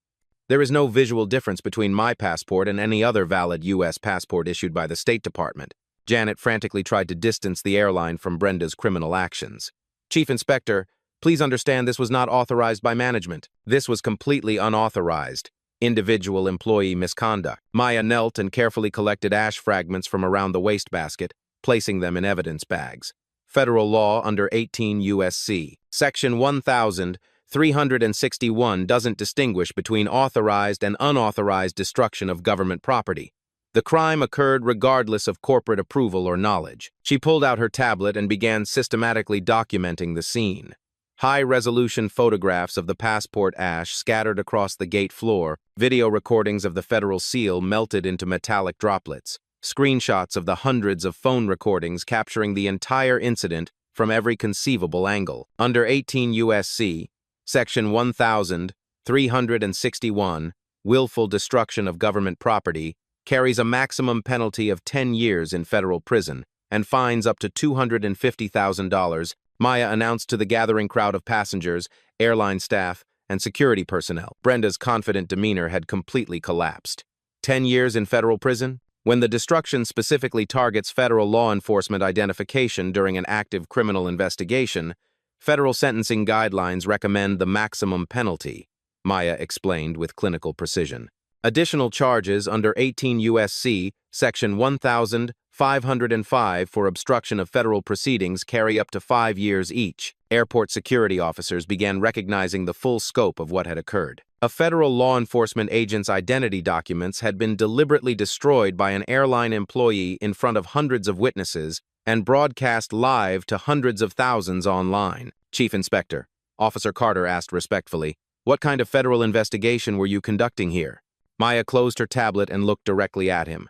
There is no visual difference between my passport and any other valid U.S. passport issued by the State Department. Janet frantically tried to distance the airline from Brenda's criminal actions. Chief Inspector, please understand this was not authorized by management. This was completely unauthorized. Individual employee misconduct. Maya knelt and carefully collected ash fragments from around the wastebasket, placing them in evidence bags. Federal law under 18 U.S.C. Section 1361 doesn't distinguish between authorized and unauthorized destruction of government property. The crime occurred regardless of corporate approval or knowledge. She pulled out her tablet and began systematically documenting the scene. High-resolution photographs of the passport ash scattered across the gate floor, video recordings of the federal seal melted into metallic droplets, screenshots of the hundreds of phone recordings capturing the entire incident from every conceivable angle. Under 18 U.S.C., Section 1361, willful destruction of government property, carries a maximum penalty of 10 years in federal prison and fines up to $250,000, Maya announced to the gathering crowd of passengers, airline staff, and security personnel. Brenda's confident demeanor had completely collapsed. 10 years in federal prison? When the destruction specifically targets federal law enforcement identification during an active criminal investigation, federal sentencing guidelines recommend the maximum penalty, Maya explained with clinical precision. Additional charges under 18 U.S.C. Section 1505 for obstruction of federal proceedings carry up to 5 years each. Airport security officers began recognizing the full scope of what had occurred. A federal law enforcement agent's identity documents had been deliberately destroyed by an airline employee in front of hundreds of witnesses and broadcast live to hundreds of thousands online. Chief Inspector, Officer Carter asked respectfully, "What kind of federal investigation were you conducting here?" Maya closed her tablet and looked directly at him.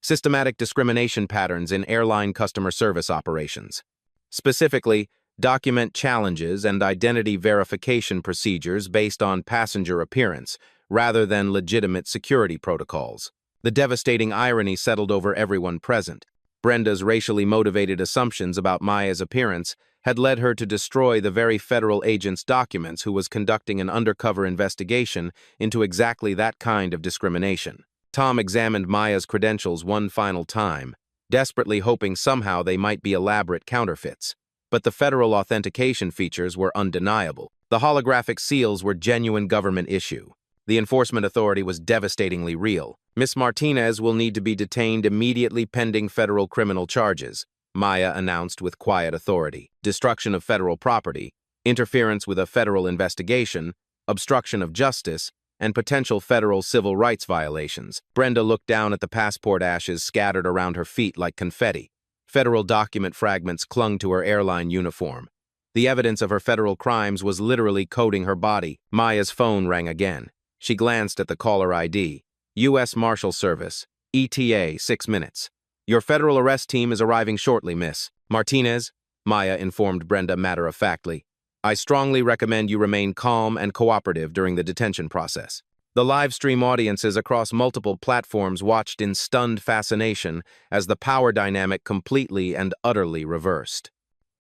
Systematic discrimination patterns in airline customer service operations. Specifically, document challenges and identity verification procedures based on passenger appearance, rather than legitimate security protocols. The devastating irony settled over everyone present. Brenda's racially motivated assumptions about Maya's appearance had led her to destroy the very federal agent's documents who was conducting an undercover investigation into exactly that kind of discrimination. Tom examined Maya's credentials one final time, desperately hoping somehow they might be elaborate counterfeits. But the federal authentication features were undeniable. The holographic seals were genuine government issue. The enforcement authority was devastatingly real. Miss Martinez will need to be detained immediately pending federal criminal charges, Maya announced with quiet authority. Destruction of federal property, interference with a federal investigation, obstruction of justice, and potential federal civil rights violations. Brenda looked down at the passport ashes scattered around her feet like confetti. Federal document fragments clung to her airline uniform. The evidence of her federal crimes was literally coating her body. Maya's phone rang again. She glanced at the caller ID. U.S. Marshal Service. ETA, 6 minutes. Your federal arrest team is arriving shortly, Miss Martinez, Maya informed Brenda matter-of-factly. I strongly recommend you remain calm and cooperative during the detention process. The live stream audiences across multiple platforms watched in stunned fascination as the power dynamic completely and utterly reversed.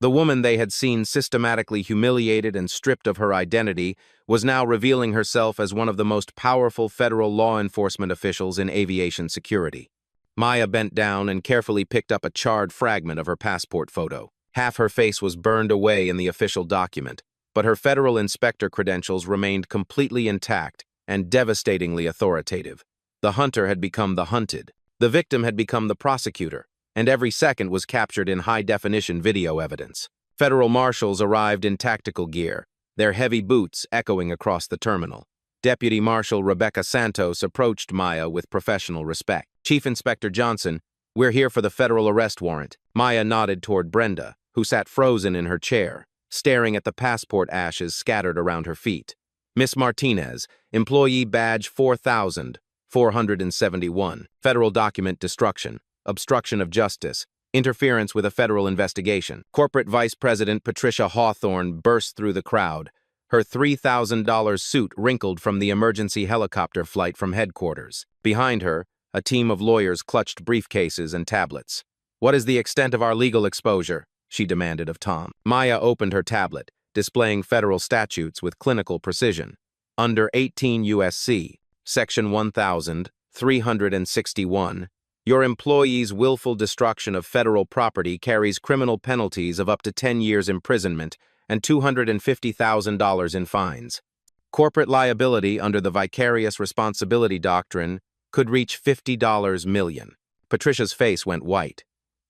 The woman they had seen systematically humiliated and stripped of her identity was now revealing herself as one of the most powerful federal law enforcement officials in aviation security. Maya bent down and carefully picked up a charred fragment of her passport photo. Half her face was burned away in the official document, but her federal inspector credentials remained completely intact and devastatingly authoritative. The hunter had become the hunted. The victim had become the prosecutor, and every second was captured in high-definition video evidence. Federal marshals arrived in tactical gear, their heavy boots echoing across the terminal. Deputy Marshal Rebecca Santos approached Maya with professional respect. "Chief Inspector Johnson, we're here for the federal arrest warrant." Maya nodded toward Brenda, who sat frozen in her chair, staring at the passport ashes scattered around her feet. "Miss Martinez, employee badge 4471, federal document destruction, obstruction of justice, interference with a federal investigation." Corporate Vice President Patricia Hawthorne burst through the crowd, her $3,000 suit wrinkled from the emergency helicopter flight from headquarters. Behind her, a team of lawyers clutched briefcases and tablets. "What is the extent of our legal exposure?" she demanded of Tom. Maya opened her tablet, displaying federal statutes with clinical precision. Under 18 U.S.C., Section 1361, your employee's willful destruction of federal property carries criminal penalties of up to 10 years imprisonment and $250,000 in fines. Corporate liability under the vicarious responsibility doctrine could reach $50 million. Patricia's face went white.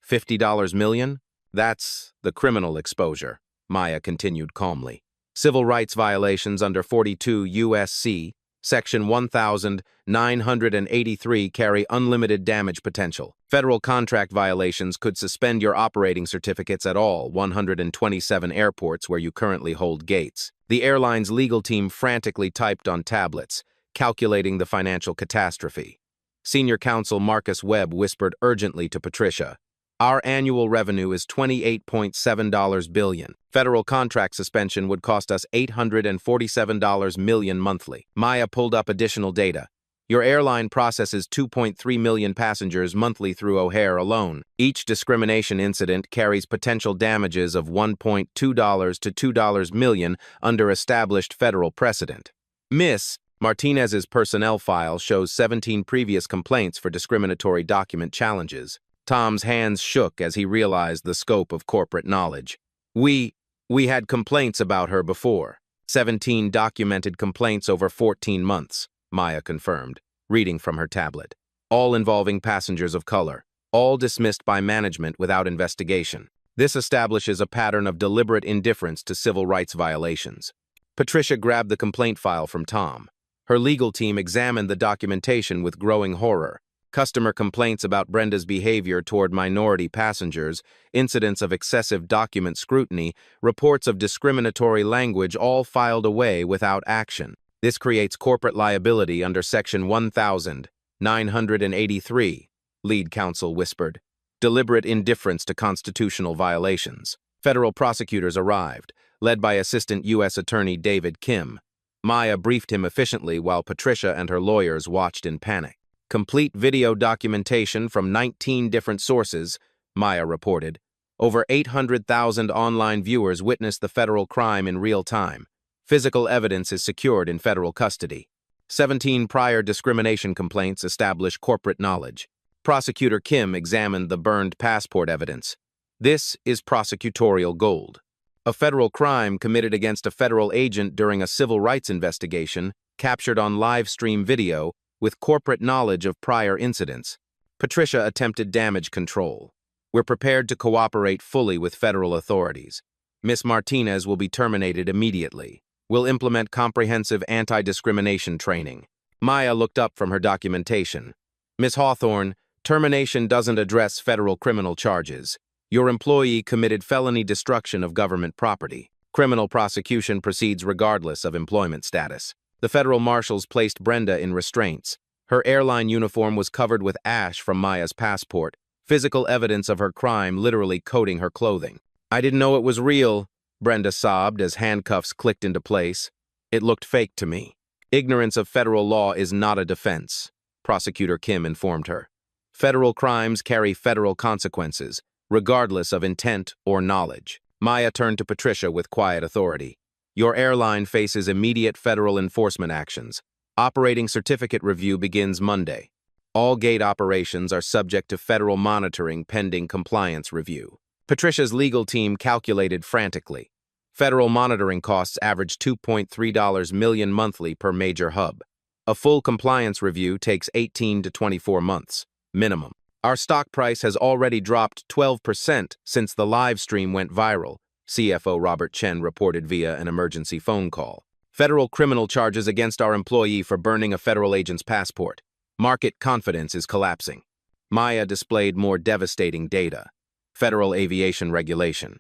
$50 million? That's the criminal exposure, Maya continued calmly. Civil rights violations under 42 U.S.C. Section 1983 carry unlimited damage potential. Federal contract violations could suspend your operating certificates at all 127 airports where you currently hold gates. The airline's legal team frantically typed on tablets, calculating the financial catastrophe. Senior counsel Marcus Webb whispered urgently to Patricia, "Our annual revenue is $28.7 billion. Federal contract suspension would cost us $847 million monthly." Maya pulled up additional data. "Your airline processes 2.3 million passengers monthly through O'Hare alone. Each discrimination incident carries potential damages of $1.2 to $2 million under established federal precedent." Miss Martinez's personnel file shows 17 previous complaints for discriminatory document challenges. Tom's hands shook as he realized the scope of corporate knowledge. We had complaints about her before. 17 documented complaints over 14 months, Maya confirmed, reading from her tablet. All involving passengers of color, all dismissed by management without investigation. This establishes a pattern of deliberate indifference to civil rights violations. Patricia grabbed the complaint file from Tom. Her legal team examined the documentation with growing horror. Customer complaints about Brenda's behavior toward minority passengers, incidents of excessive document scrutiny, reports of discriminatory language all filed away without action. This creates corporate liability under Section 1983, lead counsel whispered. Deliberate indifference to constitutional violations. Federal prosecutors arrived, led by Assistant U.S. Attorney David Kim. Maya briefed him efficiently while Patricia and her lawyers watched in panic. "Complete video documentation from 19 different sources," Maya reported. "Over 800,000 online viewers witnessed the federal crime in real time. Physical evidence is secured in federal custody. 17 prior discrimination complaints establish corporate knowledge." Prosecutor Kim examined the burned passport evidence. "This is prosecutorial gold. A federal crime committed against a federal agent during a civil rights investigation, captured on live stream video, with corporate knowledge of prior incidents." Patricia attempted damage control. "We're prepared to cooperate fully with federal authorities. Miss Martinez will be terminated immediately. We'll implement comprehensive anti-discrimination training." Maya looked up from her documentation. "Miss Hawthorne, termination doesn't address federal criminal charges. Your employee committed felony destruction of government property. Criminal prosecution proceeds regardless of employment status." The federal marshals placed Brenda in restraints. Her airline uniform was covered with ash from Maya's passport, physical evidence of her crime literally coating her clothing. "I didn't know it was real," Brenda sobbed as handcuffs clicked into place. "It looked fake to me." Ignorance of federal law is not a defense, Prosecutor Kim informed her. Federal crimes carry federal consequences, regardless of intent or knowledge. Maya turned to Patricia with quiet authority. Your airline faces immediate federal enforcement actions. Operating certificate review begins Monday. All gate operations are subject to federal monitoring pending compliance review. Patricia's legal team calculated frantically. Federal monitoring costs average $2.3 million monthly per major hub. A full compliance review takes 18 to 24 months, minimum. Our stock price has already dropped 12% since the live stream went viral, CFO Robert Chen reported via an emergency phone call. Federal criminal charges against our employee for burning a federal agent's passport. Market confidence is collapsing. Maya displayed more devastating data. Federal Aviation Regulation.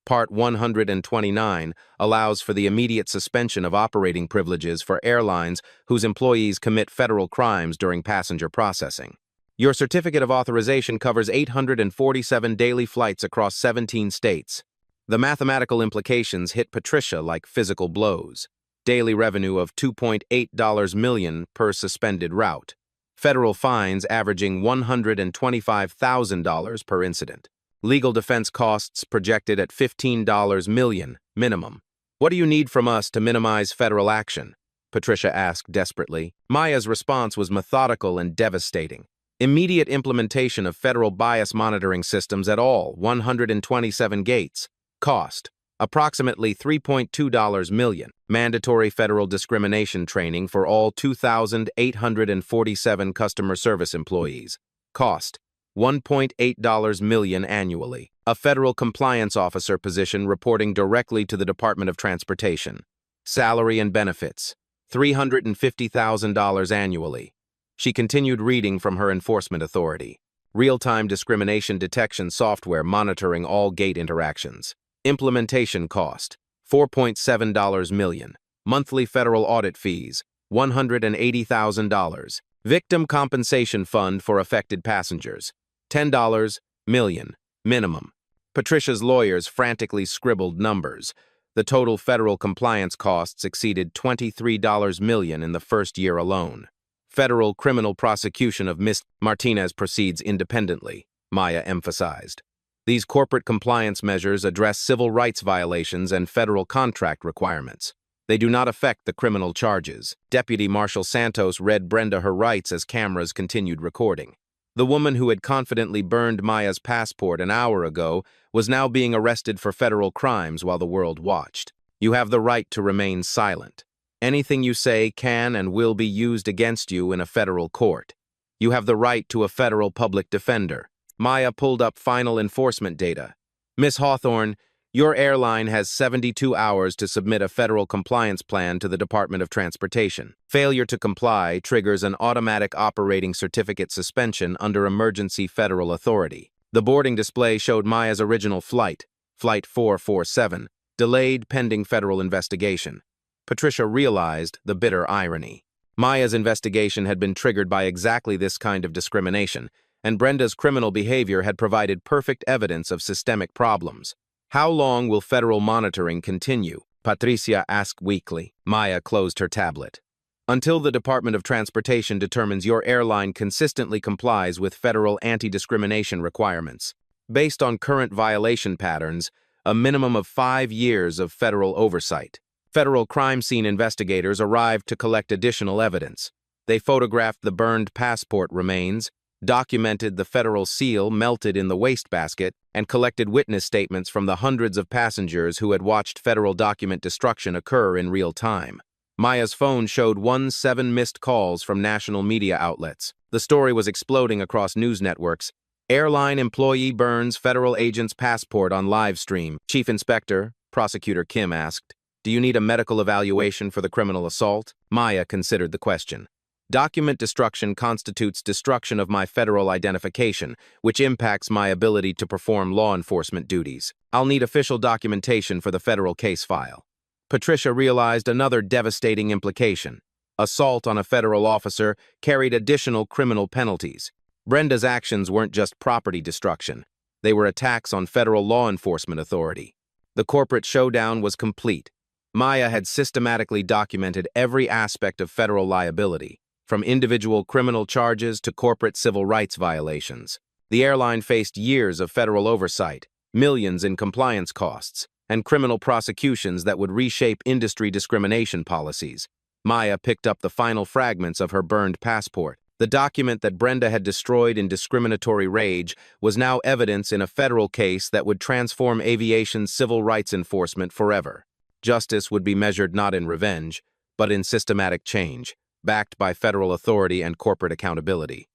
Part 129 allows for the immediate suspension of operating privileges for airlines whose employees commit federal crimes during passenger processing. Your certificate of authorization covers 847 daily flights across 17 states. The mathematical implications hit Patricia like physical blows. Daily revenue of $2.8 million per suspended route. Federal fines averaging $125,000 per incident. Legal defense costs projected at $15 million, minimum. What do you need from us to minimize federal action? Patricia asked desperately. Maya's response was methodical and devastating. Immediate implementation of federal bias monitoring systems at all 127 gates. Cost. Approximately $3.2 million. Mandatory federal discrimination training for all 2,847 customer service employees. Cost. $1.8 million annually. A federal compliance officer position reporting directly to the Department of Transportation. Salary and benefits. $350,000 annually. She continued reading from her enforcement authority. Real-time discrimination detection software monitoring all gate interactions. Implementation cost. $4.7 million. Monthly federal audit fees. $180,000. Victim compensation fund for affected passengers. $10 million, minimum. Patricia's lawyers frantically scribbled numbers. The total federal compliance costs exceeded $23 million in the first year alone. Federal criminal prosecution of Ms. Martinez proceeds independently, Maya emphasized. These corporate compliance measures address civil rights violations and federal contract requirements. They do not affect the criminal charges. Deputy Marshal Santos read Brenda her rights as cameras continued recording. The woman who had confidently burned Maya's passport an hour ago was now being arrested for federal crimes while the world watched. You have the right to remain silent. Anything you say can and will be used against you in a federal court. You have the right to a federal public defender. Maya pulled up final enforcement data. Miss Hawthorne, your airline has 72 hours to submit a federal compliance plan to the Department of Transportation. Failure to comply triggers an automatic operating certificate suspension under emergency federal authority. The boarding display showed Maya's original flight, Flight 447, delayed pending federal investigation. Patricia realized the bitter irony. Maya's investigation had been triggered by exactly this kind of discrimination, and Brenda's criminal behavior had provided perfect evidence of systemic problems. How long will federal monitoring continue? Patricia asked weakly. Maya closed her tablet. Until the Department of Transportation determines your airline consistently complies with federal anti-discrimination requirements. Based on current violation patterns, a minimum of 5 years of federal oversight. Federal crime scene investigators arrived to collect additional evidence. They photographed the burned passport remains, documented the federal seal melted in the wastebasket, and collected witness statements from the hundreds of passengers who had watched federal document destruction occur in real time. Maya's phone showed 17 missed calls from national media outlets. The story was exploding across news networks. Airline employee burns federal agent's passport on live stream. Chief Inspector, Prosecutor Kim asked, "Do you need a medical evaluation for the criminal assault?" Maya considered the question. Document destruction constitutes destruction of my federal identification, which impacts my ability to perform law enforcement duties. I'll need official documentation for the federal case file. Patricia realized another devastating implication. Assault on a federal officer carried additional criminal penalties. Brenda's actions weren't just property destruction. They were attacks on federal law enforcement authority. The corporate showdown was complete. Maya had systematically documented every aspect of federal liability, from individual criminal charges to corporate civil rights violations. The airline faced years of federal oversight, millions in compliance costs, and criminal prosecutions that would reshape industry discrimination policies. Maya picked up the final fragments of her burned passport. The document that Brenda had destroyed in discriminatory rage was now evidence in a federal case that would transform aviation's civil rights enforcement forever. Justice would be measured not in revenge, but in systematic change, backed by federal authority and corporate accountability.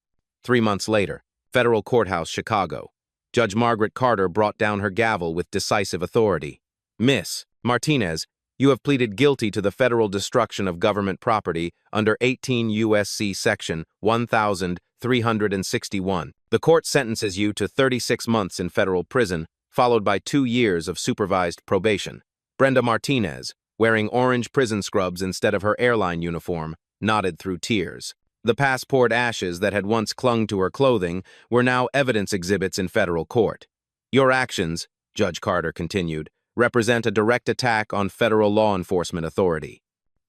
3 months later, Federal Courthouse, Chicago. Judge Margaret Carter brought down her gavel with decisive authority. Miss Martinez, you have pleaded guilty to the federal destruction of government property under 18 U.S.C. Section 1361. The court sentences you to 36 months in federal prison, followed by 2 years of supervised probation. Brenda Martinez, wearing orange prison scrubs instead of her airline uniform, nodded through tears. The passport ashes that had once clung to her clothing were now evidence exhibits in federal court. Your actions, Judge Carter continued, represent a direct attack on federal law enforcement authority.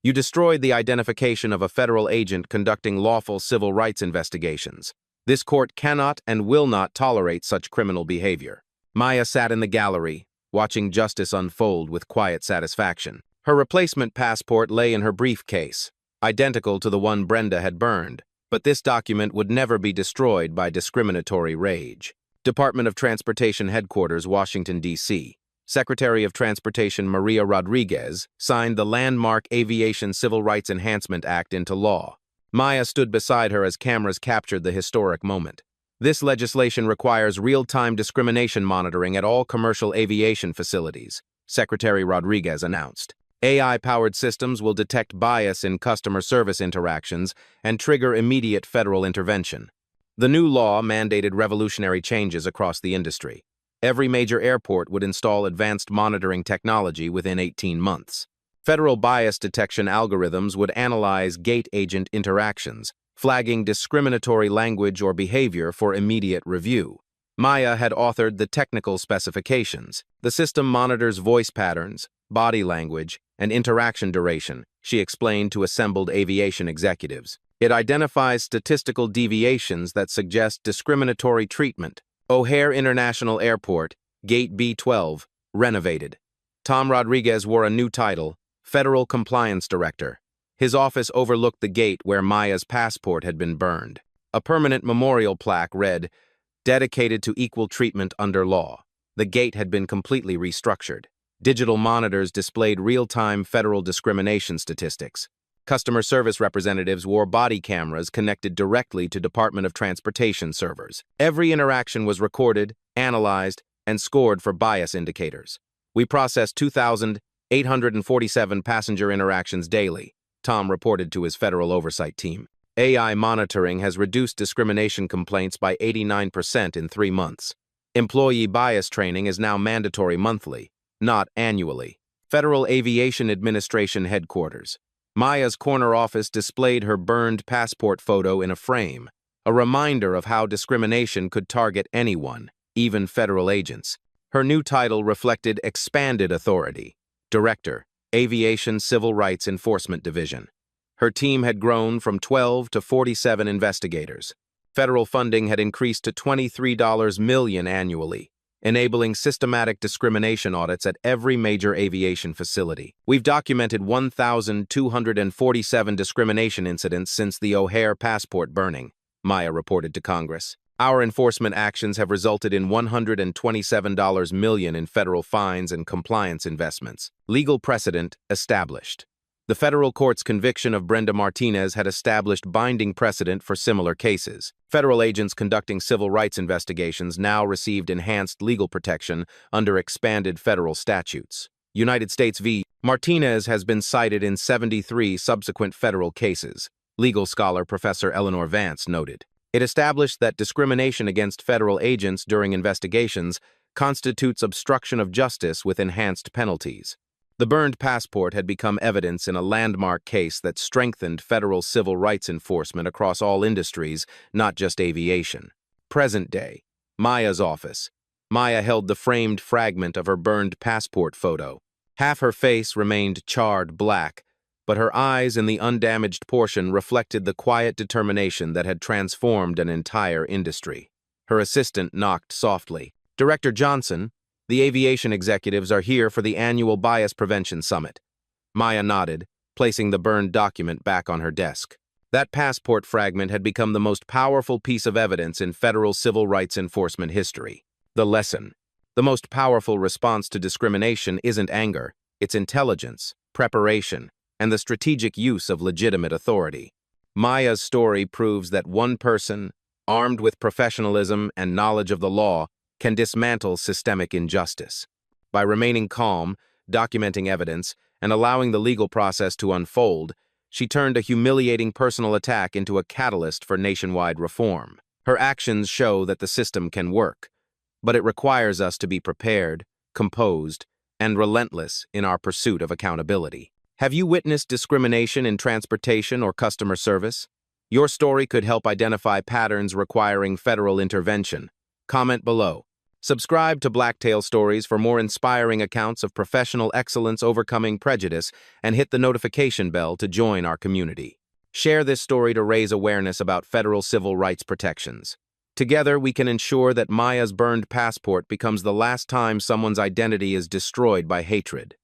You destroyed the identification of a federal agent conducting lawful civil rights investigations. This court cannot and will not tolerate such criminal behavior. Maya sat in the gallery, watching justice unfold with quiet satisfaction. Her replacement passport lay in her briefcase, identical to the one Brenda had burned, but this document would never be destroyed by discriminatory rage. Department of Transportation Headquarters, Washington, D.C. Secretary of Transportation Maria Rodriguez signed the landmark Aviation Civil Rights Enhancement Act into law. Maya stood beside her as cameras captured the historic moment. This legislation requires real-time discrimination monitoring at all commercial aviation facilities, Secretary Rodriguez announced. AI-powered systems will detect bias in customer service interactions and trigger immediate federal intervention. The new law mandated revolutionary changes across the industry. Every major airport would install advanced monitoring technology within 18 months. Federal bias detection algorithms would analyze gate agent interactions, flagging discriminatory language or behavior for immediate review. Maya had authored the technical specifications. The system monitors voice patterns, body language, and interaction duration, she explained to assembled aviation executives. It identifies statistical deviations that suggest discriminatory treatment. O'Hare International Airport, Gate B12, renovated. Tom Rodriguez wore a new title, Federal Compliance Director. His office overlooked the gate where Maya's passport had been burned. A permanent memorial plaque read, "Dedicated to equal treatment under law." The gate had been completely restructured. Digital monitors displayed real-time federal discrimination statistics. Customer service representatives wore body cameras connected directly to Department of Transportation servers. Every interaction was recorded, analyzed, and scored for bias indicators. We processed 2,847 passenger interactions daily, Tom reported to his federal oversight team. AI monitoring has reduced discrimination complaints by 89% in 3 months. Employee bias training is now mandatory monthly, not annually. Federal Aviation Administration Headquarters. Maya's corner office displayed her burned passport photo in a frame, a reminder of how discrimination could target anyone, even federal agents. Her new title reflected expanded authority, Director, Aviation Civil Rights Enforcement Division. Her team had grown from 12 to 47 investigators. Federal funding had increased to $23 million annually, enabling systematic discrimination audits at every major aviation facility. We've documented 1,247 discrimination incidents since the O'Hare passport burning, Maya reported to Congress. Our enforcement actions have resulted in $127 million in federal fines and compliance investments. Legal precedent established. The federal court's conviction of Brenda Martinez had established binding precedent for similar cases. Federal agents conducting civil rights investigations now received enhanced legal protection under expanded federal statutes. United States v. Martinez has been cited in 73 subsequent federal cases, legal scholar Professor Eleanor Vance noted. It established that discrimination against federal agents during investigations constitutes obstruction of justice with enhanced penalties. The burned passport had become evidence in a landmark case that strengthened federal civil rights enforcement across all industries, not just aviation. Present day. Maya's office. Maya held the framed fragment of her burned passport photo. Half her face remained charred black, but her eyes in the undamaged portion reflected the quiet determination that had transformed an entire industry. Her assistant knocked softly. "Director Johnson, the aviation executives are here for the annual Bias Prevention Summit." Maya nodded, placing the burned document back on her desk. That passport fragment had become the most powerful piece of evidence in federal civil rights enforcement history. The lesson. The most powerful response to discrimination isn't anger, it's intelligence, preparation, and the strategic use of legitimate authority. Maya's story proves that one person, armed with professionalism and knowledge of the law, can dismantle systemic injustice. By remaining calm, documenting evidence, and allowing the legal process to unfold, she turned a humiliating personal attack into a catalyst for nationwide reform. Her actions show that the system can work, but it requires us to be prepared, composed, and relentless in our pursuit of accountability. Have you witnessed discrimination in transportation or customer service? Your story could help identify patterns requiring federal intervention. Comment below. Subscribe to Blacktail Stories for more inspiring accounts of professional excellence overcoming prejudice, and hit the notification bell to join our community. Share this story to raise awareness about federal civil rights protections. Together, we can ensure that Maya's burned passport becomes the last time someone's identity is destroyed by hatred.